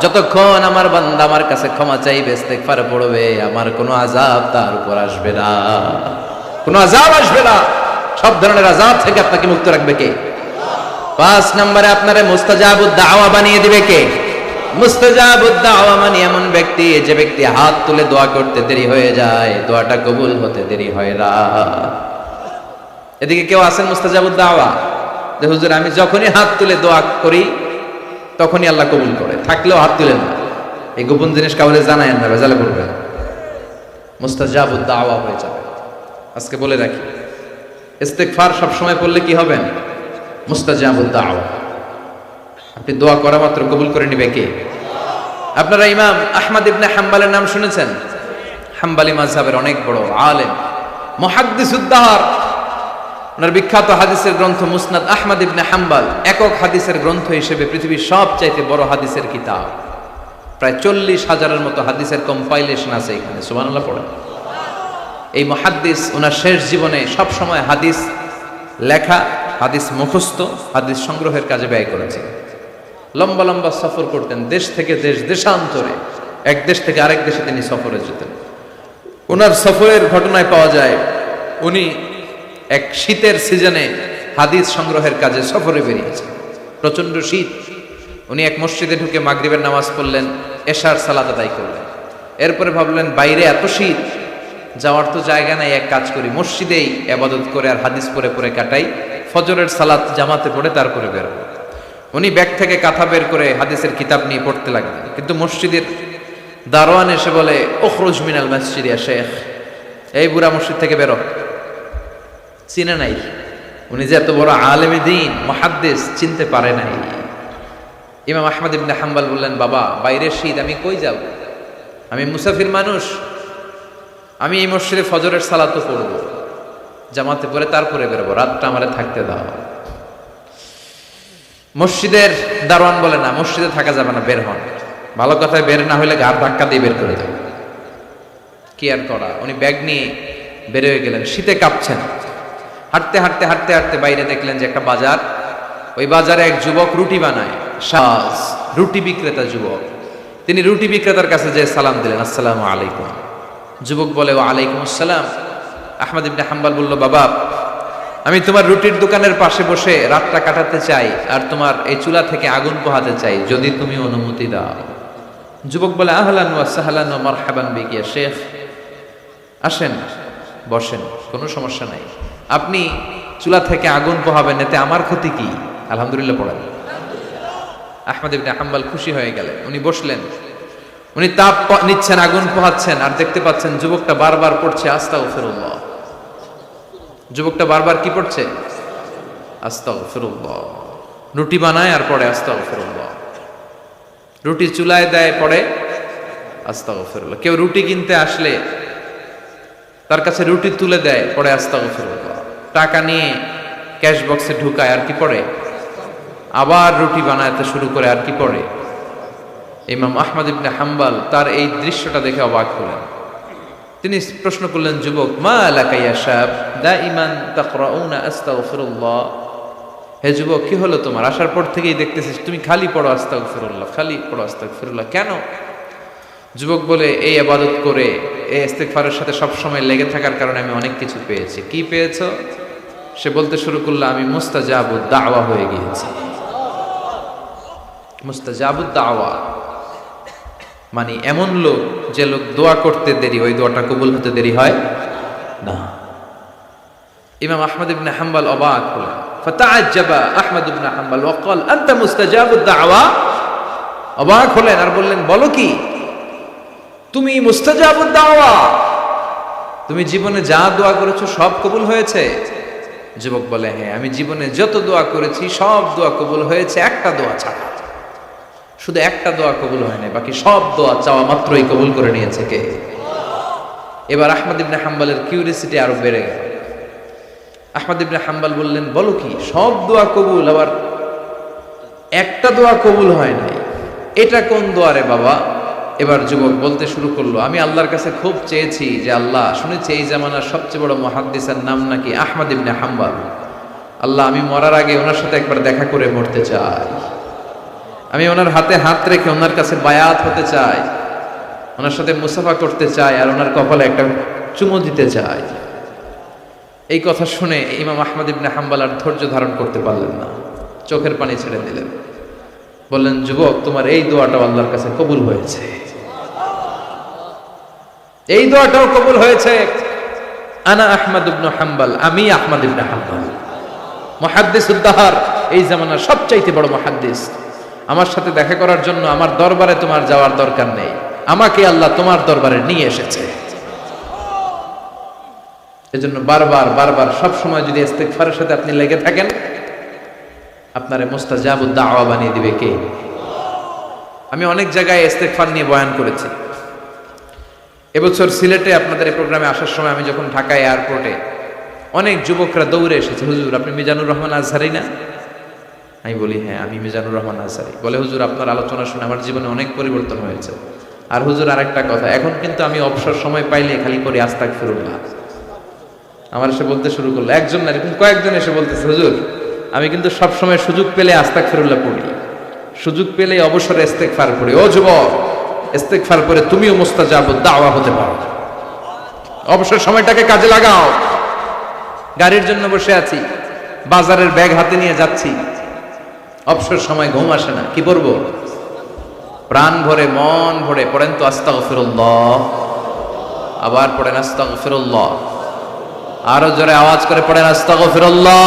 যতক্ষণ আমার বান্দা আমার কাছে ক্ষমা চাইবে, ইস্তিগফার পড়বে, আমার কোনো আযাব তার উপর আসবে না, কোনো আযাব আসবে না। সব ধরনের আযাব থেকে আপনাকে মুক্ত রাখবে কে? 5 নম্বরে আপনারে মুস্তাজাবুদ দাওয়া বানিয়ে দিবে কে? মুস্তাজাবুদ দাওয়া মানে এমন ব্যক্তি, যে ব্যক্তি হাত তুলে দোয়া করতে দেরি হয়ে যায়, দোয়াটা কবুল হতে দেরি হয় না। এদিকে কেউ আছেন মুস্তাজাবুদ দাওয়া, যে হুজুর আমি যখনই হাত তুলে দোয়া করি তখনই আল্লাহ কবুল করে, থাকলেও হাত তুলেন না, এই গোপন জিনিস কাউকে জানায়েন না, ভেজালে পড়বেন, মুস্তাজাবুদ দাওয়া হয়ে যাবে। আজকে বলে রাখি, ইস্তিগফার সব সময় পড়লে কি হবেন? মুস্তাজাবুদ দাওয়া। আপনি দোয়া করা মাত্র কবুল করে নিবে কে? আপনারা ইমাম আহমদ ইবনে হাম্বলের নাম শুনেছেন? হাম্বলি মাযহাবের অনেক বড় আলেম, মুহাদ্দিসুদ দাহর। ওনার বিখ্যাত হাদিসের গ্রন্থ মুসনাদ আহমদ ইবনে হাম্বল একক হাদিসের গ্রন্থ হিসেবে পৃথিবীর সবচাইতে বড় হাদিসের কিতাব। প্রায় 40,000-এর মতো হাদিসের কম্পাইলেশন আছে এখানে, সুবহানাল্লাহ পড়েন। এই মুহাদ্দিস ওনার শেষ জীবনে সব সময় হাদিস লেখা, হাদিস মুখস্থ, হাদিস সংগ্রহের কাজে ব্যয় করেছেন। লম্বা লম্বা সফর করতেন, দেশ থেকে দেশ, দেশান্তরে, এক দেশ থেকে আরেক দেশে তিনি সফরে যেতেন। ওনার সফরের ঘটনায় পাওয়া যায় উনি এক শীতের সিজনে হাদিস সংগ্রহের কাজে সফরে বেরিয়েছেন। প্রচন্ড শীত। উনি এক মসজিদে ঢুকে মাগরিবের নামাজ পড়লেন, এশার সালাত আদায় করলেন। এরপরে ভাবলেন বাইরে এত শীত, যাওয়ার তো জায়গা নাই, এক কাজ করি মসজিদেই ইবাদত করে আর হাদিস পড়ে পড়ে কাটাই, ফজরের সালাত জামাতে পড়ে তারপরে বের হব। উনি ব্যাগ থেকে কাঁথা বের করে হাদিসের কিতাব নিয়ে পড়তে লাগলেন। কিন্তু মসজিদের দারোয়ান এসে বলে, উখরুজ মিনাল মসজিদ ইয়া শেখ, এই বুড়া মসজিদ থেকে বেরো। চিনে নাই, উনি যে এত বড় আলেমে দ্বীন মুহাদ্দিস, চিনতে পারে নাই। ইমাম আহমদ ইবনে হাম্বল বললেন, বাবা বাইরে শীত, আমি কই যাব? আমি মুসাফির মানুষ, আমি এই মসজিদে ফজরের সালাতও পড়ব, জামাতে পড়ে তারপরে বেরোবো, রাতটা আমারে থাকতে দাও। মসজিদের দারোয়ান বলে, না মসজিদে থাকা যাবে না, বের হন। ভালো কথায় বের না হলে ঘাড় ধাক্কা দিয়ে বের করে দেবে। কি আর করা, উনি ব্যাগ নিয়ে বের হয়ে গেলেন, শীতে কাঁপছেন। হাঁটতে হাঁটতে হাঁটতে হাঁটতে বাইরে দেখলেন যে একটা বাজার, ওই বাজারে এক যুবক রুটি বানায়, সাজ রুটি বিক্রেতা যুবক। তিনি রুটি বিক্রেতার কাছে যে সালাম দিলেন, আসসালামু আলাইকুম। যুবক বলে, ওয়া আলাইকুম আসসালাম। আহমদ ইবনে হাম্বল বলল, বাবা আমি তোমার রুটির দোকানের পাশে বসে রাতটা কাটাতে চাই আর তোমার এই চুলা থেকে আগুন পোহাতে চাই, যদি তুমি অনুমতি দাও। যুবক বলে, আহলান ওয়া সাহলান ওয়া মারহাবান বিকি ইয়া শেখ, আসেন বসেন, কোনো সমস্যা নাই। আপনি চুলা থেকে আগুন পোহাবেন, এতে আমার ক্ষতি কি? আলহামদুলিল্লাহ পড়েন। আহমদ ইবনে হাম্বল খুশি হয়ে গেলেন, উনি বসলেন, উনি তাপ নিচ্ছেন, আগুন পোহাচ্ছেন, আর দেখতে পাচ্ছেন যুবকটা বারবার পড়ছে আস্তাগফিরুল্লাহ। যুবকটা বারবার কি পড়ছে? আস্তাগফিরুল্লাহ। রুটি বানায় আর পড়ে আস্তাগফিরুল্লাহ। রুটি চুলায় দেয়, পড়ে আস্তাগফিরুল্লাহ। কেউ রুটি কিনতে আসলে তার কাছে রুটি তুলে দেয়, পড়ে আস্তাগফিরুল্লাহ। টাকা নিয়ে ক্যাশ বক্সে ঢুকায়, আর কি পড়ে? আবার রুটি বানাতে শুরু করে, আর কি পড়ে? ইমাম আহমদ ইবনে হাম্বল তার এই দৃশ্যটা দেখে অবাক হলেন। তিনি প্রশ্ন করলেন, যুবক, মা লাকা ইয়া শাব দাইমান তাকরাউনা আস্তাগফিরুল্লাহ। হে যুবক, কি হলো তোমার? আসার পর থেকেই দেখতেছিস তুমি খালি পড়ো আস্তাগফিরুল্লাহ, খালি পড়ো আস্তাগফিরুল্লাহ, কেন? যুবক বলে, এই ইবাদত করে, এই ইস্তিগফারের সাথে সব সময় লেগে থাকার কারণে আমি অনেক কিছু পেয়েছি। কি পেয়েছো? সে বলতে শুরু করলো, আমি মুস্তাজাবুদ দাওয়া হয়ে গিয়েছি। মুস্তাজাবুদ দাওয়া মানে এমন লোক, যে লোক দোয়া করতে দেরি, ওই দোয়াটা কবুল হতে দেরি হয় না। ইমাম আহমদ ইবনে হাম্বল অবাক হলেন। ফাতাআজ্জাবা আহমদ ইবনে হাম্বল ওয়া ক্বাল আনতা মুস্তাজাবুদ দাওয়া। অবাক হলেন আর বললেন, বলো কি, তুমি মুস্তাজাবুদ দাওয়া? তুমি জীবনে যা দোয়া করেছো সব কবুল হয়েছে? যুবক বলে, হ্যাঁ, আমি জীবনে যত দোয়া করেছি সব দোয়া কবুল হয়েছে, একটা দোয়া ছাড়া। শুধু একটা দোয়া কবুল হয় না, বাকি সব দোয়া চাওয়া মাত্রই কবুল করে নিয়েছে কে? এবার আহমদ ইবনে হাম্বলের কিউরিসিটি আরো বেড়ে গেল। আহমদ ইবনে হাম্বল বললেন, বলো কি, সব দোয়া কবুল, আবার একটা দোয়া কবুল হয় নাই, এটা কোন দোয়া রে বাবা? এবার যুবক বলতে শুরু করলো, আমি আল্লাহর কাছে খুব চেয়েছি যে আল্লাহ, শুনেছি এই জামানার সবচেয়ে বড় মুহাদ্দিসের নাম নাকি আহমদ ইবনে হাম্বল। আল্লাহ, আমি মরার আগে ওনার সাথে একবার দেখা করে মরতে চাই। আমি ওনার হাতে হাত রেখে ওনার কাছে বায়াত হতে চাই, ওনার সাথে মুসাফা করতে চাই, আর ওনার কপালে একটা চুমু দিতে চাই। এই কথা শুনে ইমাম আহমদ ইবনে হাম্বল আর ধৈর্য ধারণ করতে পারলেন না, চোখের পানি ছেড়ে দিলেন। বললেন, যুবক, তোমার এই দোয়াটাও আল্লাহর কাছে কবুল হয়েছে, এই দোয়াটাও কবুল হয়েছে। আনা আহমদ ইবনে হাম্বল, আমি আহমদ ইবনে হাম্বল, মুহাদ্দিসুদ দাহর, এই জামানার সবচাইতে বড় মুহাদ্দিস। আমার সাথে দেখা করার জন্য আমার দরবারে তোমার যাওয়ার দরকার নেই, আমাকে আল্লাহ তোমার দরবারে নিয়ে এসেছে। এজন্য বারবার বারবার সব সময় যদি ইস্তিগফারের সাথে আপনি লেগে থাকেন, আপনারে মুস্তাজাবুদ দাওয়া বানিয়ে দিবে কে? আমি অনেক জায়গায় ইস্তিগফার নিয়ে বয়ান করেছি। এবছর সিলেটে আপনাদের এই প্রোগ্রামে আসার সময় আমি যখন ঢাকা এয়ারপোর্টে, অনেক যুবকরা দৌড়ে এসেছে, হুজুর আপনি মিজানুর রহমান আজহারি না? আমি বলি, হ্যাঁ আমি মিজানুর রহমান আজহারি। বলে, হুজুর আপনার আলোচনা শুনে আমার জীবনে অনেক পরিবর্তন হয়েছে। আর হুজুর আরেকটা কথা, এখন কিন্তু আমি অবসর সময় পাইলে খালি করি আস্তাগফিরুল্লাহ। আমার এসে বলতে শুরু করলো, একজন না, এরকম কয়েকজন এসে বলতেছে, হুজুর আমি কিন্তু সব সময় সুযোগ পেলে আস্তাগফিরুল্লাহ পড়ি, সুযোগ পেলে অবসরে ইস্তিগফার পড়ি। ও যুবক, ইস্তিগফার করে তুমিও মুস্তাজাবুদ দাওয়া হতে পারো, অবসর সময়টাকে কাজে লাগাও। গাড়ির জন্য বসে আছি, বাজারের ব্যাগ হাতে নিয়ে যাচ্ছি, অবসর সময় ঘুম আসে না, কি করব? প্রাণ ভরে মন ভরে পড়েন তো আস্তাগফিরুল্লাহ, আবার পড়েন আস্তাগফিরুল্লাহ, আরো জোরে আওয়াজ করে পড়েন আস্তাগফিরুল্লাহ।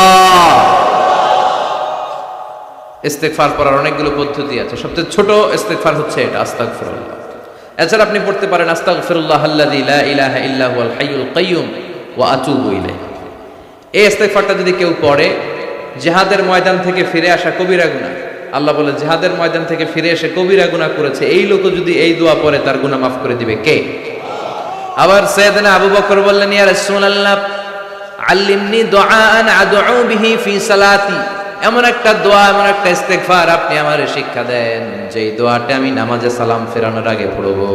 ইস্তিগফার পড়ার অনেকগুলো পদ্ধতি আছে, সবচেয়ে ছোট ইস্তিগফার হচ্ছে এটা, আস্তাগফিরুল্লাহ। এছাড়া আপনি পড়তে পারেন আস্তাগফিরুল্লাহ আল্লাযী লা ইলাহা ইল্লা হুয়াল হাইয়ুল কাইয়্যুম ওয়া আতুবু ইলাইহি। এই ইস্তিগফারটা যদি কেউ পড়ে, জিহাদের ময়দান থেকে ফিরে আসা কবিরা গুনাহ, আল্লাহ বলে জিহাদের ময়দান থেকে ফিরে এসে কবিরা গুনাহ করেছে, এই লোক যদি এই দোয়া পড়ে তার গুনাহ মাফ করে দিবে কে? আবার সাইয়েদনা আবু বকর বললেন, ইয়া রাসূলুল্লাহ আল্লিমনি দুআআন আদউ বিহি ফি সালাতি, এমন একটা দোয়া, এমন একটা ইস্তেগফার আপনি আমারে শিক্ষা দেন যেই দোয়াটা আমি নামাজে সালাম ফেরানোর আগে পড়বো।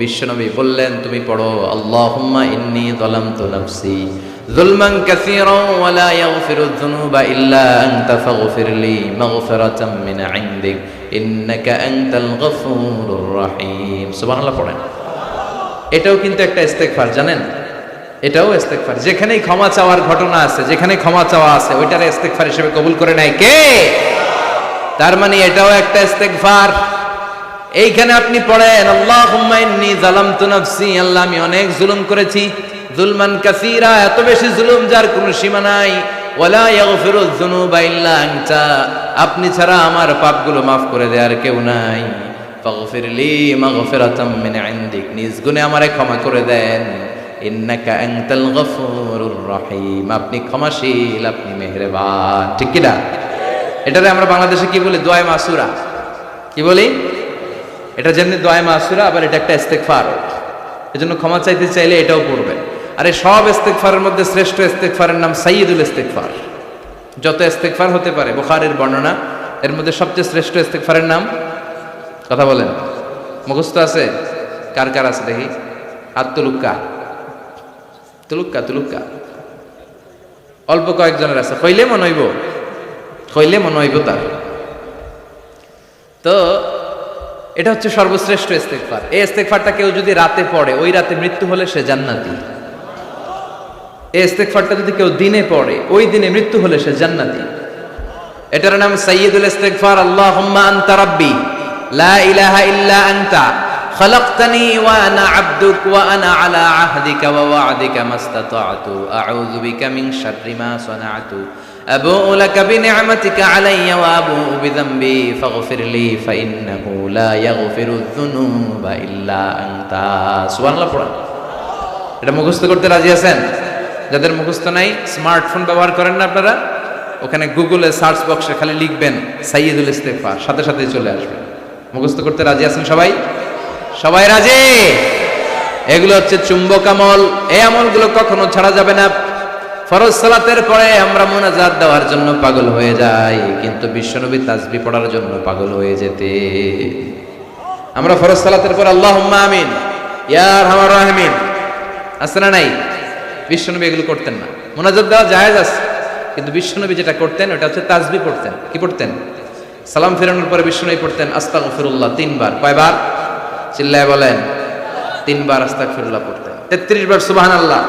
বিশ্বনবী বললেন, তুমি পড়ো, আল্লাহুম্মা ইন্নী যালামতু নাফসি যুলমান কাসীরান ওয়া লা ইয়াগফিরু যুনুবা ইল্লা আনতা ফাগফিরলি মাগফিরাতাম মিন ইনদিক ইন্নাকা আনতাল গফুরুর রহিম। সুবহানাল্লাহ পড়েন। এটাও কিন্তু একটা ইস্তেগফার, জানেন? এটাও ইস্তেগফার। যেখানেই ক্ষমা চাওয়ার ঘটনা আছে, যেখানে ক্ষমা চাওয়া আছে, ওইটারে ইস্তেগফার হিসেবে কবুল করে নেয় কে? তার মানে এটাও একটা ইস্তেগফার। এইখানে আপনি পড়েন, আল্লাহুম্মা ইন্নী যালামতু নাফসি, আল্লাহ আমি অনেক জুলুম করেছি, যুলমান কাসীরা, এত বেশি জুলুম যার কোনো সীমা নাই, ওয়ালা ইয়াগফিরু যুনুবা ইল্লা আনতা, আপনি ছাড়া আমার পাপগুলো মাফ করে দেওয়ার কেউ নাই, ফাগফিরলি মাগফিরাতাম মিন ইনদিক, নিজ গুণে আমারে ক্ষমা করে দেন, ইন্নাকা আনতাল গফুরুর রহিম, আপনি ক্ষমাশীল, আপনি মেহেরবান। ঠিক কি না? এটারে আমরা বাংলাদেশে কি বলি? দোয়া মাসুরা। কি বলি? এটা যেমনি দোয়া মাসুরা, আবার এটা একটা ইস্তেগফার। এজন্য ক্ষমা চাইতে চাইলে এটাও পড়বেন। আর এই সব ইস্তেগফারের মধ্যে শ্রেষ্ঠ ইস্তেগফারের নাম সাইয়্যিদুল ইস্তেগফার। যত ইস্তেগফার হতে পারে, বুখারীর বর্ণনা, এর মধ্যে সবচেয়ে শ্রেষ্ঠ ইস্তেগফারের নাম, কথা বলেন, মুখস্থ আছে? কার কার আছে দেখি? তুলুক্কা তুলুক্কা তুলুক্কা অল্প কয়েকজনের আছে। কইলে মনে হইব, কইলে মনে হইব তার। তো এটা হচ্ছে সর্বশ্রেষ্ঠ ইস্তেগফার। এই ইস্তেগফারটা কেউ যদি রাতে পড়ে, ওই রাতে মৃত্যু হলে সে জান্নাতি। এই ইস্তেগফারটা যদি কেউ দিনে পড়ে, ওই দিনে মৃত্যু হলে সে জান্নাতি। এটার নাম সাইয়্যিদুল ইস্তেগফার। আল্লাহুম্মা আনতা রাব্বি লা ইলাহা ইল্লা আনতা খালাকতানি ওয়া আনা আবদুক ওয়া আনা আলা আহদিকা ওয়া ওয়া'দিকা মাসতাতা'তু আউযু বিকা মিন শাররি মা সানা'তু আবু'ু লাকা বিনি'মাতিকা আলাইয়া ওয়া আবু'ু বিযামবি ফাগফিরলি ফাইন্নাহু লা ইয়াগফিরু যুনুবা ইল্লা আনতা। সুবহানাল্লাহ পড়া। এটা মুখস্থ করতে রাজি আছেন? যাদের মুখস্থ নাই, স্মার্টফোন ব্যবহার করেন না আপনারা? ওখানে গুগলে সার্চ বক্সে খালি লিখবেন সাইয়্যিদুল ইস্তেগফার, সাথে সাথেই চলে আসবে। মুখস্থ করতে রাজি আছেন সবাই? সবাই রাজি? এগুলো হচ্ছে চুম্বক আমল। এই আমলগুলো কখনো ছাড়া যাবে না। ফরজ সালাতের পরে আমরা মুনাজাত দেওয়ার জন্য পাগল হয়ে যাই, কিন্তু বিশ্বনবী তাসবিহ পড়ার জন্য পাগল হয়ে যেতে। আমরা ফরজ সালাতের পর আল্লাহুম্মা আমিন ইয়া আরহামার রাহিমিন আছে না নাই? বিশ্বনবী এগুলো করতেন না। মুনাজাত দেওয়া জায়েজ আছে, কিন্তু বিশ্বনবী যেটা করতেন ওটা হচ্ছে তাসবিহ পড়তেন। কি পড়তেন? সালাম ফেরানোর পরে বিশ্বনবী পড়তেন আস্তাগফিরুল্লাহ 3 বার। কয়বার? চিল্লায় বলেন। 3 বার আস্তাগফিরুল্লাহ পড়তেন। 33 বার সুবহানাল্লাহ,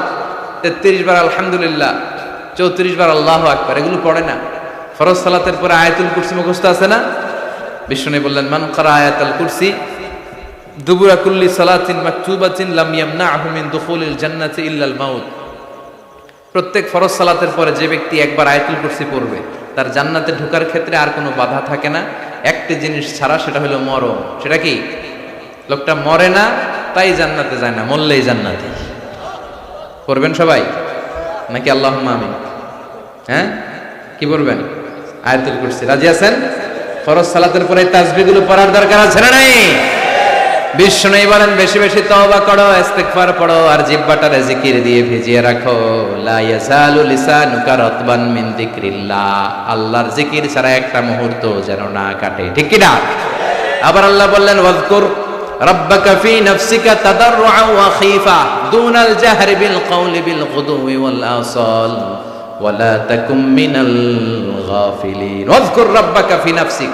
33 বার আলহামদুলিল্লাহ, 34 বার আল্লাহু আকবার। এগুলো পড়ে না। ফরজ সালাতের পরে আয়াতুল কুরসি মুখস্থ আছে না? বিশ্বনবী বললেন, মান ক্বারা আয়াতুল কুরসি দুবুরা কুল্লি সালাতিন মাকতুবাতিন লাম ইয়ামনাহু মিন দুখুলিল জান্নাতি ইল্লাল মাউত। প্রত্যেক ফরজ সালাতের পরে যে ব্যক্তি একবার আয়াতুল কুরসি পড়বে, তার জান্নাতে ঢোকার ক্ষেত্রে আর কোনো বাধা থাকে না, একটি জিনিস ছাড়া, সেটা হলো মরণ। সেটা কি? লোকটা মরে না তাই জান্নাতে যায় না, মরলেই জান্নাতি। পড়বেন সবাই নাকি আল্লাহুম্মা আমিন? হ্যাঁ, কি পড়বেন? আয়াতুল কুরসি। রাজি আছেন? ফরজ সালাতের পরে তাসবিহগুলো পড়ার দরকার আছে না নাই? বিশ্বনবী বলেন, বেশি বেশি তওবা করো, ইস্তেগফার পড়ো, আর জিহ্বাটারে জিকির দিয়ে ভিজিয়ে রাখো। লা ইয়াজালু লিসানুকা রাতবান মিন যিকরিল্লাহ, আল্লাহর জিকির ছাড়া একটা মুহূর্ত যেন না কাটে। ঠিক কি না? আবার আল্লাহ বললেন, ওয়াজকুর রাব্বাকা ফি নাফসিকা তাদাররুআন ওয়া খীফা দুনাল জাহরি বিল কওলি বিল গুদুই ওয়াল আসাল ওয়া লা তাকুম মিনাল গাফিলিন। ওয়াজকুর রাব্বাকা ফি নাফসিক,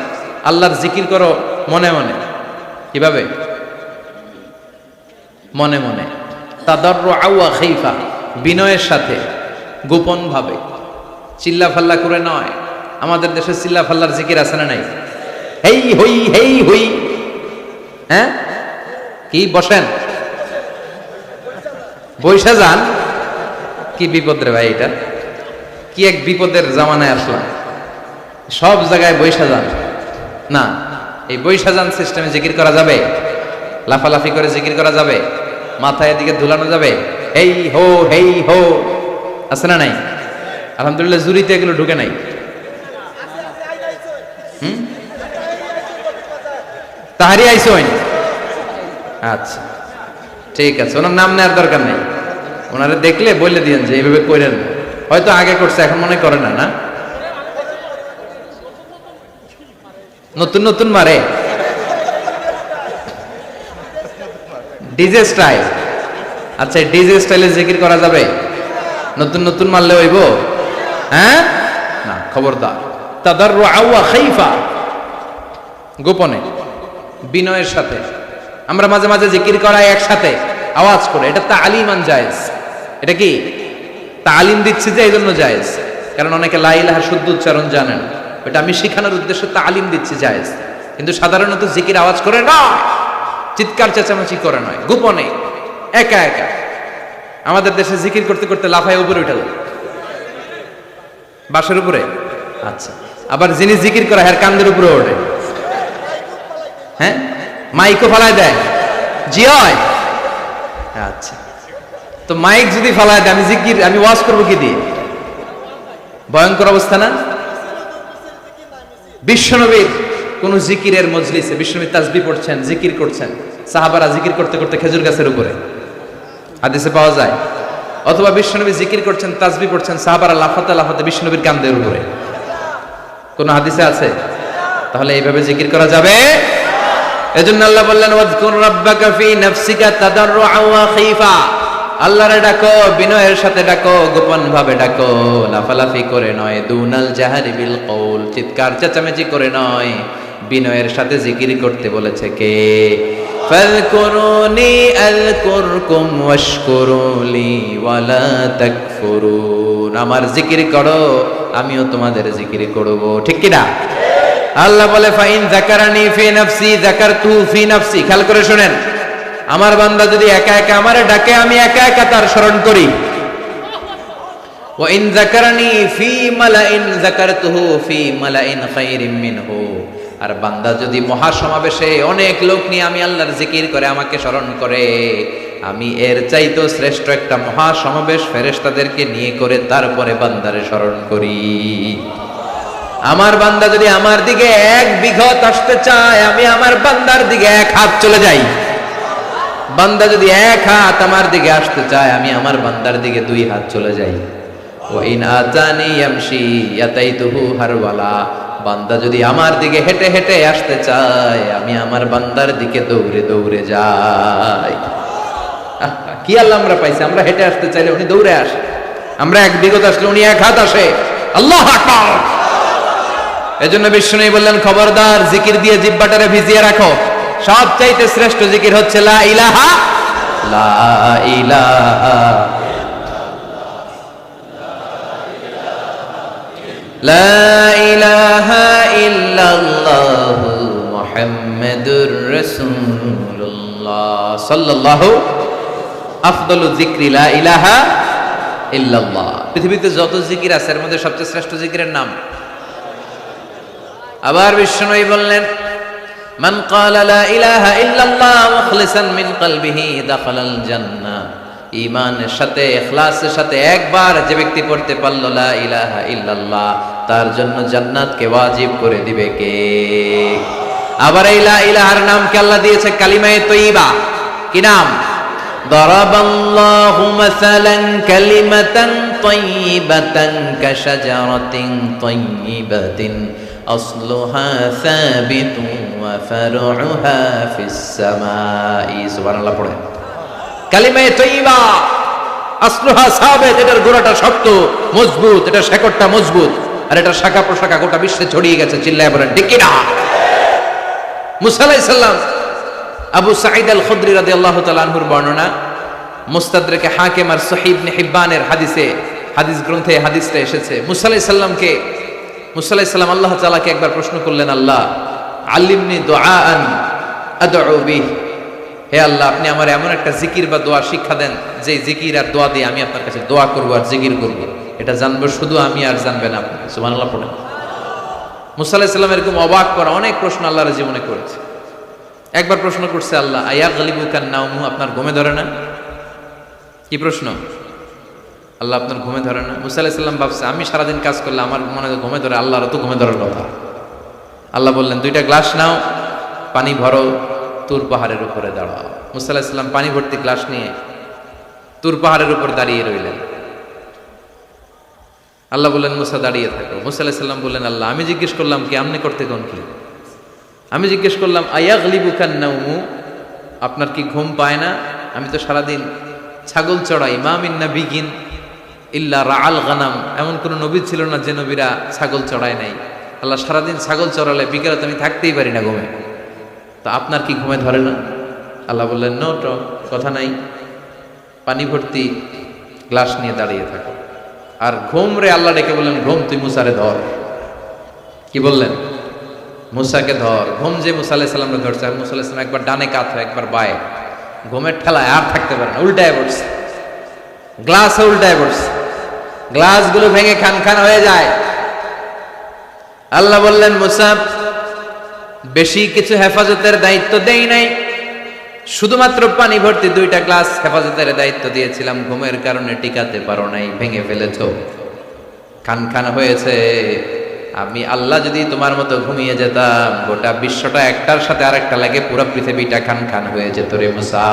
আল্লাহর জিকির করো মনে মনে। কিভাবে? মনে মনে। তাদাররুআন ওয়া খীফা, বিনয়ের সাথে, গোপন ভাবে, চিল্লা ফাল্লা করে নয়। আমাদের দেশে চিল্লা ফাল্লার জিকির আছে না নাই? হেই হই হেই হই। হ্যাঁ, কি বসেন, বৈশা যান। কি বিপদ রে ভাই, এটা কি এক বিপদের জামানায় আসলাম। সব জায়গায় বৈশা যান না। এই বৈশা যান সিস্টেমে জিকির করা যাবে? লাফালাফি করে জিকির করা যাবে? মাথায় এদিকে ধুলানো যাবে? হেই হো হেই হো আছে না নাই? আলহামদুলিল্লাহ জুরিতে এগুলো ঢুকে নাই। তাহারি আইসো? আচ্ছা ঠিক আছে, ওনার নাম নেওয়ার দরকার নেই। ওনারা দেখলে বলে দিয়েন যে এইভাবে করেন। হয়তো আগে করছে, এখন মনে করে না। না নতুন নতুন মারে ডিজে স্টাইল। আচ্ছা, ডিজে স্টাইলে জিকির করা যাবে? নতুন নতুন মারলে হইব? হ্যাঁ না, খবরদার। তাদাররুআ ওয়া খাইফা, গোপনে বিনয়ের সাথে। আমরা মাঝে মাঝে জিকির করাই একসাথে আওয়াজ করে, এটা তালিমান জায়েজ। এটা কি তালিম দিচ্ছি যে এই জন্য জায়েজ, কারণ অনেকে লা ইলাহা শুদ্ধ উচ্চারণ জানেন, এটা আমি শেখানোর উদ্দেশ্যে তালিম দিচ্ছি, জায়েজ। কিন্তু সাধারণত জিকির আওয়াজ করে না, চিৎকার চেঁচামেচি করে নয়, গোপনে একা একা। আমাদের দেশে জিকির করতে করতে লাফায় উপরে উঠে যায়, বাসের উপরে। আচ্ছা, আবার যিনি জিকির করে হ্যাঁ কান্দের উপরে ওঠে, হ্যাঁ মাইকও ফালায় দেয়। জি হয়। আচ্ছা, তো মাইক যদি ফালায় দেয়, আমি ওয়াজ করবো কি দিয়ে? ভয়ঙ্কর অবস্থা না? বিশ্বনবীর কোন জিকিরের মজলিসে বিশ্বনবী তাসবিহ পড়ছেন, জিকির করছেন, সাহাবারা জিকির করতে করতে খেজুর গাছের উপরে, হাদিসে পাওয়া যায়। অথবা বিশ্বনবী জিকির করছেন, তাসবিহ পড়ছেন, সাহাবারা লাফাতে লাফাতে বিশ্বনবীর কান্দের উপরে, কোন হাদিসে আছে? তাহলে এইভাবে জিকির করা যাবে? এজন্য আল্লাহ বললেন ওয়াজকুর রাব্বাকা ফি নাফসিকা তাদাররুআ ওয়া খাইফা, আল্লাহরে ডাকো, বিনয়ের সাথে ডাকো, গোপন ভাবে ডাকো, লাফালাফি করে নয়। দুনাল জাহারি বিল কওল, চিৎকার চেঁচামেচি করে নয়, বিনয়ের সাথে জিকির করতে বলেছে কে? ফাযকুরুনি আযকুরকুম ওয়াশকুরুলি ওয়ালা তাকফুরুন, আমার জিকির করো, আমিও তোমাদের জিকির করব, ঠিক কি না? আল্লাহ বলে ফাইন যাকারানি ফি নাফসি যাকারতু ফি নাফসি। খেয়াল করে শুনেন, আমার বান্দা যদি একা একা আমারে ডাকে, আমি একা একা তার স্মরণ করি। ওয়া ইন যাকারানি ফি মালাইন যাকারতুহু ফি মালাইন খায়রিম মিনহু, আর বান্দা যদি মহাসমাবেশে অনেক লোক নিয়ে আমি আল্লাহর জিকির করে আমাকে স্মরণ করে, আমি এর চাইতো শ্রেষ্ঠ একটা মহাসমাবেশ ফেরেশতাদেরকে নিয়ে করে তারপরে বান্দারে স্মরণ করি। আমার বান্দা যদি আমার দিকে এক বিঘত আসতে চায়, আমি আমার বান্দার দিকে এক হাত চলে যাই। বান্দা যদি এক হাত আমার দিকে আসতে চায়, আমি আমার বান্দার দিকে দুই হাত চলে যাই। ওয়া ইন আতানি ইয়ামশি ইয়াতাইতুহু হারওয়ালা, বান্দা যদি আমার দিকে হেঁটে হেঁটে আসতে চায়, আমি আমার বান্দার দিকে দৌড়ে দৌড়ে যাই। কি আল্লাহ আমরা পাইছি, আমরা হেঁটে আসতে চাইলে উনি দৌড়ে আসে, আমরা এক বিগত আসলে উনি এক হাত আসে। আল্লাহু আকবার। এজন্য বিষ্ণু বললেন খবরদার, জিকির দিয়ে জিহ্বাটারে ভিজিয়ে রাখো। সবচাইতে শ্রেষ্ঠ জিকির হচ্ছে লা ইলাহা, লা ইলাহা, লা ইলাহা ইল্লাল্লাহু মুহাম্মাদুর রাসূলুল্লাহ সাল্লাল্লাহু আফদালু যিকরি লা ইলাহা ইল্লাল্লাহ। পৃথিবীতে যত জিকির আছে এর মধ্যে সবচেয়ে শ্রেষ্ঠ জিকিরের নাম। আবার বিষ্ণু বললেন মান ক্বালা লা ইলাহা ইল্লাল্লাহ মুখলিসান মিন কলবিহি দাখালাল জান্নাহ, ঈমানের সাথে ইখলাসের সাথে একবার যে ব্যক্তি পড়তে পারল লা ইলাহা ইল্লাল্লাহ, তার জন্য জান্নাতকে ওয়াজিব করে দিবে কে? আবার এই লা ইলাহার নামকে আল্লাহ দিয়েছে কালিমায়ে তয়্যিবা। কি নাম? দারাবাল্লাহু মাসালান কালিমাতান তয়্যিবাতান কাশাজারাতিন তয়্যিবাতিন আসলুহা সাবিতুন ওয়া ফারউহা ফিস সামাই। সুবহানাল্লাহ পড়েন। কালিমায়ে তয়্যিবা আসলুহা সাবিত, এটার গোড়াটা শক্ত মজবুত, এটা শেকড়টা মজবুত, আর এটা শাখা প্রশাখা গোটা বিশ্বে ছড়িয়ে গেছে। চিল্লায় বলেন ঠিক কি না? মুসা আলাইহিস সালাম, আবু সাঈদ আল খুদরি রাদিয়াল্লাহু তাআলা আনহুর বর্ণনা, মুস্তাদরাকে হাকিম আর সহিহ ইবনে হিব্বানের হাদিসে, হাদিস গ্রন্থে হাদিসটা এসেছে। মুসা আলাইহিস সালাম আল্লাহ তাআলাকে একবার প্রশ্ন করলেন, আল্লাহ আল্লিমনি দুআআন আদউ বিহি, হে আল্লাহ আপনি আমার এমন একটা জিকির বা দোয়া শিক্ষা দেন যে জিকির আর দোয়া দিয়ে আমি আপনার কাছে দোয়া করব আর জিকির করব, এটা জানবো শুধু আমি আর জানবেন আপনি। সুবহানাল্লাহ পড়েন। মুসা আলাইহিস সালাম এরকম অবাক করা অনেক প্রশ্ন আল্লাহর জীবনে করেছে। একবার প্রশ্ন করছে আল্লাহ, আয়া গালিবুকান নাওমু, আপনার ঘুমে ধরে না? কি প্রশ্ন? আল্লাহ আপনার ঘুমে ধরে না? মুসা আলাইহিস সালাম ভাবছে আমি সারাদিন কাজ করলে আমার মনে ঘুমে ধরে, আল্লাহর তো ঘুমে ধরার কথা। আল্লাহ বললেন দুইটা গ্লাস নাও, পানি ভরো, তুর পাহাড়ের উপরে দাঁড়াও। মুসা আলাইহিস সালাম পানি ভর্তি গ্লাস নিয়ে তুর পাহাড়ের উপর দাঁড়িয়ে রইলেন। আল্লাহ বললেন মুসা দাঁড়িয়ে থাকো। মুসা আলাইহিস সালাম বললেন আল্লাহ আমি জিজ্ঞেস করলাম কি, আমনে করতে কোন কি? আমি জিজ্ঞেস করলাম আয়াগলিবুকান নাউমু, আপনার কি ঘুম পায় না? আমি তো সারাদিন ছাগল চড়াই। মা মিন নাবিয়িন ইল্লা রাআল গানাম, এমন কোন নবী ছিল না যে নবীরা ছাগল চড়ায় নাই। আল্লাহ সারাদিন ছাগল চড়ালে বিকেলে তো আমি থাকতেই পারি না ঘুমে, তো আপনার কি ঘুমে ধরে না? আল্লাহ বললেন নো টক, কথা নাই, পানি ভর্তি গ্লাস নিয়ে দাঁড়িয়ে থাকো। আর ঘুম রে আল্লাহ ডেকে বললেন, ঘুম তুই মুসারে ধর। কি বললেন? মুসাকে ধর। ঘুম যে মুসা আলাইহিস সালামকে ধরছে, আর মুসা আলাইহিস সালাম একবার ডানে কাত হয়, একবার বায়ে, ঘুমের ঠেলায় আর থাকতে পারে না, উল্টায় পড়ছে, গ্লাসে উল্টায় পড়ছে, গ্লাসগুলো ভেঙে খান খান হয়ে যায়। আল্লাহ বললেন, মুসা বেশি কিছু হেফাজতের দায়িত্ব দেই নাই, শুধুমাত্র পানি ভর্তি 2টা গ্লাস হেফাজতের দায়িত্ব দিয়েছিলাম, ঘুমের কারণে টিকাতে পারো নাই, ভেঙে ফেলেছ, খান খান হয়েছে। আমি আল্লাহ যদি তোমার মতো ঘুমিয়ে যেতাম, গোটা বিশ্বটা একটার সাথে আরেকটা লাগে, পুরো পৃথিবীটা খান খান হয়ে যেত রে মুসা।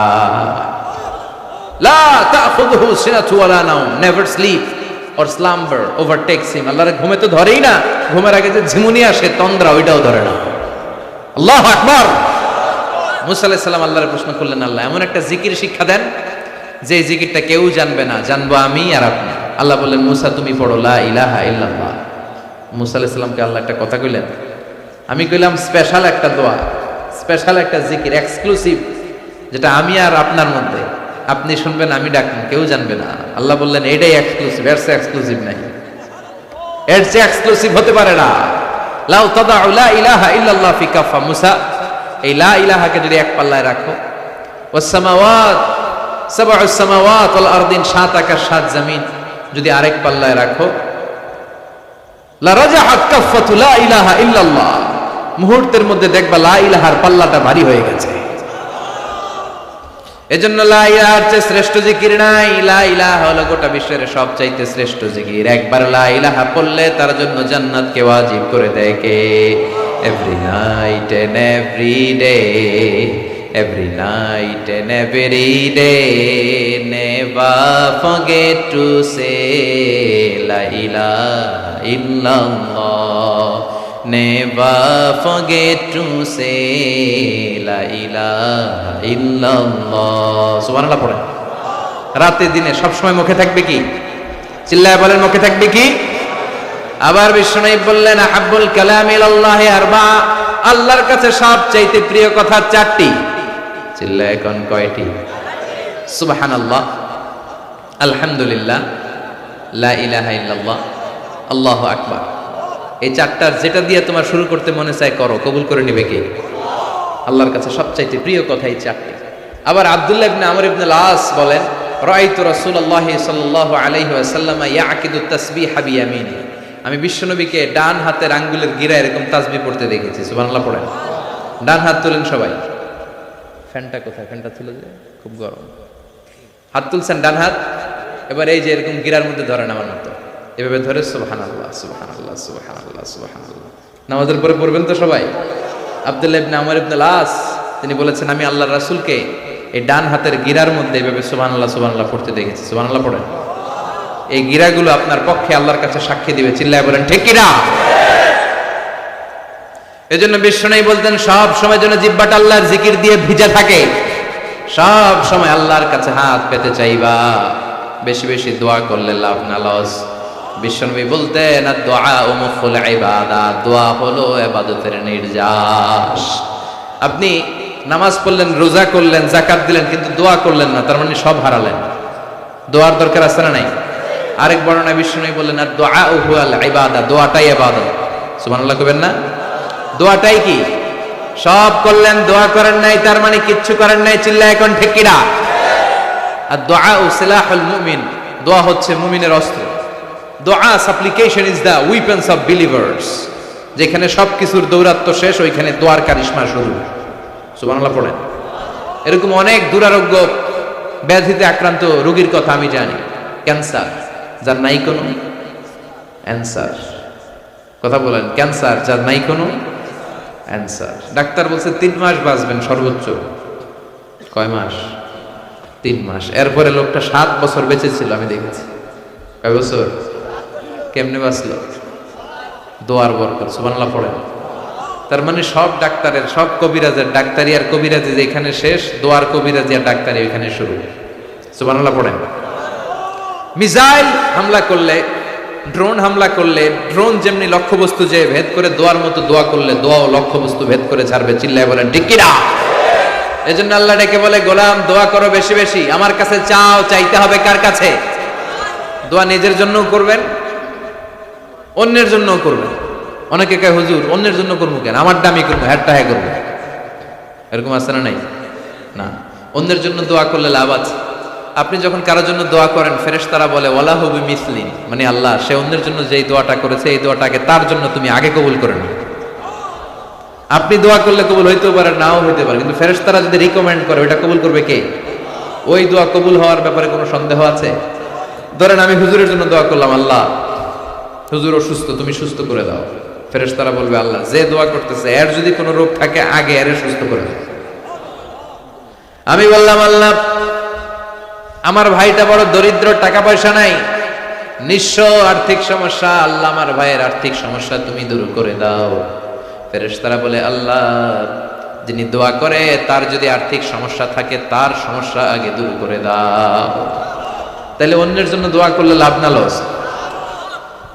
লা তাখুযুহু সিনাতু ওয়ালা নাওম, never sleep or slumber overtakes him. আল্লাহর ঘুমে তো ধরেই না, ঘুমের আগে যে ঝিমুনি আসে তন্দ্রা, ওইটাও ধরে না। আল্লাহু আকবার। মুসা আলাইহিস সালাম আল্লাহর প্রশ্ন করলেন, আল্লাহ এমন একটা জিকির শিক্ষা দেন যে জিকিরটা কেউ জানবে না, জানবো আমি আর আপনি। আল্লাহ বললেন, মুসা তুমি পড়ো লা ইলাহা ইল্লাল্লাহ। মুসা আলাইহিস সালামকে আল্লাহ একটা কথা কইলেন, আমি কইলাম স্পেশাল একটা দোয়া, স্পেশাল একটা জিকির, এক্সক্লুসিভ, যেটা আমি আর আপনার মধ্যে, আপনি শুনবেন আমি ডাকবেন, কেউ জানবে না। আল্লাহ বললেন এটাই এক্সক্লুসিভ, এর চেয়ে এক্সক্লুসিভ নাই, এর চেয়ে এক্সক্লুসিভ হতে পারে না। লাউ তাদাউ লা ইলাহা ইল্লাল্লাহ ফি কাফা, মুসা এই লা ইলাহাকে যদি এক পাল্লায় রাখো, ওয়াস সামাওয়াত সাবউস সামাওয়াত ওয়াল আরদিন, 7 আকাশ 7 জমিন যদি আরেক পাল্লায় রাখো, লা রাজাহাত কাফাতু লা ইলাহা ইল্লাল্লাহ, মুহূর্তের মধ্যে দেখবা লা ইলাহার পাল্লাটা ভারী হয়ে গেছে। এজন্য লা ইলাহার চেয়ে শ্রেষ্ঠ জিকির নাই। লা ইলাহা হলো গোটা বিশ্বের সবচাইতে শ্রেষ্ঠ জিকির। একবার লা ইলাহা পড়লে তার জন্য জান্নাতকে ওয়াজিব করে দেয় কে? Every night and every day, every night and every day, never forget to say লা ইলাহা ইল্লাল্লাহ, never forget to say la ilaha illallah. সুবহানাল্লাহ পড়েন। রাতে দিনে সব সময় মুখে থাকবে কি? চিল্লায় বলেন, মুখে থাকবে কি? আবার বিশ্বনবী বললেন, আহাব্বুল কালাম ইলাল্লাহি আরবা, আল্লাহর কাছে সবচাইতে প্রিয় কথা 4টি। চিল্লায় কোন কয়টি? সুবহানাল্লাহ, আলহামদুলিল্লাহ, লা ইলাহা ইল্লাল্লাহ, আল্লাহু আকবার। এই 4টার যেটা দিয়ে তোমার শুরু করতে মনে চায় করো, কবুল করে নিবে কে? আল্লাহর কাছে সবচাইতে প্রিয় কথা এই 4টি। আবার আব্দুল্লাহ ইবনে আমর ইবনে আল-আস বলেন, রাআইতু রাসূলুল্লাহ সাল্লাল্লাহু আলাইহি ওয়াসাল্লাম ইয়াকিদু তাসবিহা বিয়ামিনি, আমি বিশ্বনবীকে ডান হাতের আঙ্গুলের গিরা এরকম তাসবিহ পড়তে দেখেছি। সুবহানাল্লাহ পড়েন। ডান হাত তুলেন সবাই। ফ্যানটা কোথায়? ফ্যানটা তুলে দে, খুব গরম। হাত তুলছেন ডান হাত, এবার এই যে এরকম গিরার মধ্যে ধরেন আমার মতো, এভাবে ধরে সুবহানাল্লাহ সুবহানাল্লাহ সুবহানাল্লাহ সুবহানাল্লাহ। নামাজের পরে পড়বেন তো সবাই। আব্দুল্লাহ ইবনে আমর ইবনে আল-আস তিনি বলেছেন, আমি আল্লাহর রাসূলকে এই ডান হাতের গিরার মধ্যে এভাবে সুবহানাল্লাহ সুবহানাল্লাহ পড়তে দেখেছি। সুবহানাল্লাহ পড়েন। এই গিরাগুলো আপনার পক্ষে আল্লাহর কাছে সাক্ষী দিবে। চিল্লায় বলেন ঠিক কি না? এজন্য বিশ্বনবী বলতেন, সব সময় যেন জিহ্বাটা আল্লাহর জিকির দিয়ে ভিজা থাকে, সব সময় আল্লাহর কাছে হাত পেতে চাইবা, বেশি বেশি দোয়া করলে লাভ না লস। বিশ্বনবী বলতেন, দোয়া ও মুখুল ইবাদাত, দোয়া হলো ইবাদতের নির্যাস। আপনি নামাজ পড়লেন, রোজা করলেন, যাকাত দিলেন, কিন্তু দোয়া করলেন না, তার মানে সব হারালেন। দোয়ার দরকার আছে না নাই? আরেক বর্ণনা বিশ্বনবী বললেন, আর দোয়া ও হুয়াল ইবাদাত, দোয়াটাই ইবাদত। সুবহানাল্লাহ কইবেন না? দোয়াটাই কি? সব করলেন, দোয়া করেন নাই, তার মানে কিচ্ছু করেন নাই। চিল্লায় এখন ঠিক কি না? আর দোয়া ও সিলাহুল মুমিন, দোয়া হচ্ছে মুমিনের অস্ত্র। দোয়া সাপ্লিকেশন is the weapons of believers. যেখানে সবকিছুর দৌরাত্ম্য শেষ, ওইখানে দোয়ার কারিশমা শুরু। সুবহানাল্লাহ পড়েন। এরকম অনেক দুরারোগ্য ব্যাধিতে আক্রান্ত রোগীর কথা আমি জানি। ক্যান্সার, যার নাই কোনো অ্যান্সার। কথা বলেন, ক্যান্সার যার নাই কোনো অ্যান্সার। ডাক্তার বলছে 3 মাস বাঁচবেন সর্বোচ্চ। কয় মাস? 3 মাস। এরপরে লোকটা 7 বছর বেঁচে ছিল, আমি দেখেছি। কয় বছর? কেমনে বাঁচলো? দোয়ার বরকত। সুবহানাল্লাহ পড়েন। তার মানে সব ডাক্তারের, সব কবিরাজের ডাক্তারি আর কবিরাজি যেখানে শেষ, দোয়ার কবিরাজি আর ডাক্তারি ওইখানে শুরু। সুবহানাল্লাহ পড়েন। মিসাইল হামলা করলে, ড্রোন হামলা করলে, ড্রোন যেমনি লক্ষ্যবস্তু যে ভেদ করে, দোয়ার মতো দোয়া করলে দোয়াও লক্ষ্যবস্তু ভেদ করে ছাড়বে। চিল্লায় বলেন ঠিক কিনা? এজন্য আল্লাহ ডেকে বলে, গোলাম দোয়া করো বেশি বেশি, আমার কাছে চাও। চাইতে হবে কার কাছে? দোয়া নিজের জন্যও করবেন, অন্যের জন্যও করবেন। অনেকে কয় হুজুর অন্যের জন্য করবো কেন, আমার দামি করবো, হ্যাটটা হ্যাঁ করবো। এরকম আছে না? নাই না। অন্যের জন্য দোয়া করলে লাভ আছে। আপনি যখন কারোর জন্য দোয়া করেন, ফেরেশতারা বলে ওয়ালা হুবি মিসলিন, মানে আল্লাহ সে অন্যের জন্য যেই দোয়াটা করেছে এই দোয়াটাকে তার জন্য তুমি আগে কবুল করে নাও। আপনি দোয়া করলে কবুল হইতেও পারে, নাও হইতে পারে, কিন্তু ফেরেশতারা যদি রিকমেন্ড করে ওইটা কবুল করবে কে? ওই দোয়া কবুল হওয়ার ব্যাপারে কোনো সন্দেহ আছে? ধরেন আমি হুজুরের জন্য দোয়া করলাম, আল্লাহ হুজুর অসুস্থ, তুমি সুস্থ করে দাও। ফেরেশতারা বলবে আল্লাহ যে দোয়া করতেছে এর যদি কোনো রোগ থাকে আগে এর সুস্থ করে দাও। আমি বললাম আল্লাহ আমার ভাইটা বড় দরিদ্র, টাকা পয়সা নাই, নিঃস্ব, আর্থিক সমস্যা, আল্লাহ আমার ভাইয়ের আর্থিক সমস্যা তুমি দূর করে দাও। ফেরেশতারা বলে আল্লাহ যিনি দোয়া করে তার যদি আর্থিক সমস্যা থাকে তার সমস্যা আগে দূর করে দাও। তাহলে অন্যের জন্য দোয়া করলে লাভ না লস?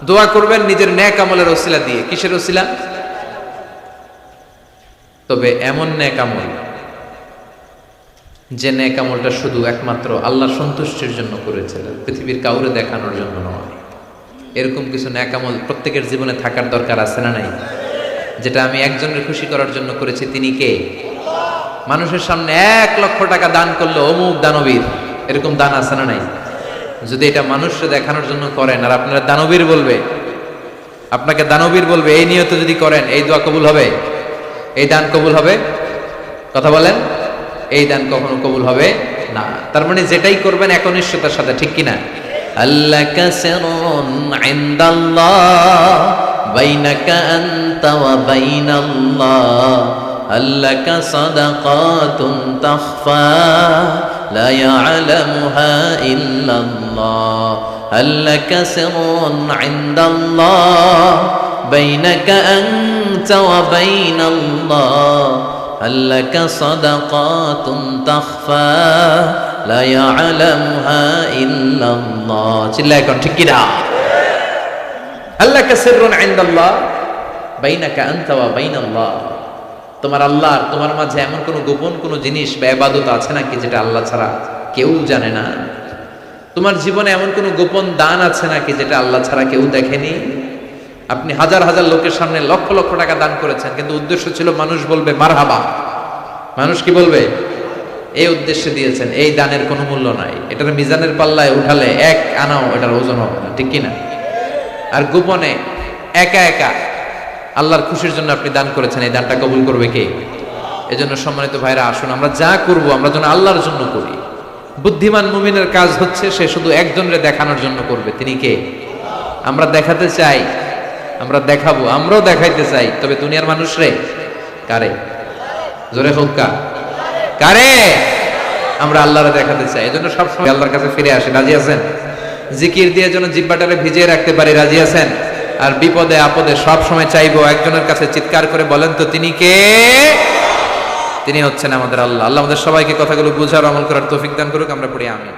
দোয়া করবেন নিজের নেক আমলের ওসিলা দিয়ে। কিসের ওসিলা? তবে এমন নেক আমল যে নেক আমলটা শুধু একমাত্র আল্লাহর সন্তুষ্টির জন্য করেছিলেন, পৃথিবীর কাউরে দেখানোর জন্য নয়। এরকম কিছু নেক আমল প্রত্যেকের জীবনে থাকার দরকার আছে না নাই? যেটা আমি একজনের খুশি করার জন্য করেছি, তিনি কে? মানুষের সামনে 1 লক্ষ টাকা দান করলো অমুক দানবীর, এরকম দান আছে না নাই? যদি এটা মানুষকে দেখানোর জন্য করেন আর আপনারা দানবীর বলবে, আপনাকে দানবীর বলবে, এই নিয়ত যদি করেন এই দোয়া কবুল হবে, এই দান কবুল হবে? কথা বলেন। এই দান কখনো কবুল হবে না। তার মানে যেটাই করবেন একনিষ্ঠতার সাথে, ঠিক কিনা? আল্লাকা সিরুন ইনদাল্লাহ বাইনাকা আনতা ওয়া বাইনাল্লাহ, আল্লাকা সাদাকাতুন তাখফা লা ইয়ালামুহা ইল্লাল্লাহ, আল্লাকা সিরুন ইনদাল্লাহ বাইনাকা আনতা ওয়া বাইনাল্লাহ, আল্লাকা সাদাকাতুন তাখফা লা ইয়ালামুহা ইল্লাল্লাহ। চিল্লায় কোন ঠিক কিনা? আল্লাকা সিররুন ইনদাল্লাহ বাইনাকা আনতা ওয়া বাইনাল্লাহ, তোমার আল্লাহ আর তোমার মাঝে এমন কোন গোপন কোন জিনিস বা ইবাদত আছে নাকি যেটা আল্লাহ ছাড়া কেউ জানে না? তোমার জীবনে এমন কোন গোপন দান আছে নাকি যেটা আল্লাহ ছাড়া কেউ দেখেনি? আপনি হাজার হাজার লোকের সামনে লক্ষ লক্ষ টাকা দান করেছেন, কিন্তু উদ্দেশ্য ছিল মানুষ বলবে মারহাবা। মানুষ কি বলবে? এই উদ্দেশ্যে দিয়েছেন। এই দানের কোনো মূল্য নাই। এটার মিজানের পাল্লায় উঠালে 1 আনাও এটার ওজন হবে না, ঠিক কিনা? আর গোপনে একা একা আল্লাহর খুশির জন্য আপনি দান করেছেন, এই দানটা কবুল করবে কে? এজন্য সম্মানিত ভাইরা, আসুন আমরা যা করব আমরা যেন আল্লাহর জন্য করি। বুদ্ধিমান মুমিনের কাজ হচ্ছে সে শুধু একজনরে দেখানোর জন্য করবে, তিনি কে? আমরা দেখাতে চাই, আমরা দেখাবো, আমরাও দেখাইতে চাই, তবে দুনিয়ার মানুষ রে কারে? জোরে হোক কারে? আমরা আল্লাহরে দেখাতে চাই। এজন্য সবসময় আল্লাহর কাছে ফিরে আসি। রাজি আছেন? জিকির দিয়ে যেন জিহ্বাটারে ভিজিয়ে রাখতে পারি, রাজি আছেন? আর বিপদে আপদে সব সময় চাইবো একজনের কাছে, চিৎকার করে বলেন তো তিনি কে? তিনি হচ্ছেন আমাদের আল্লাহ। আল্লাহ আমাদের সবাইকে কথাগুলো বুঝার আমল করার তৌফিক দান করুক। আমরা পড়ি আমিন।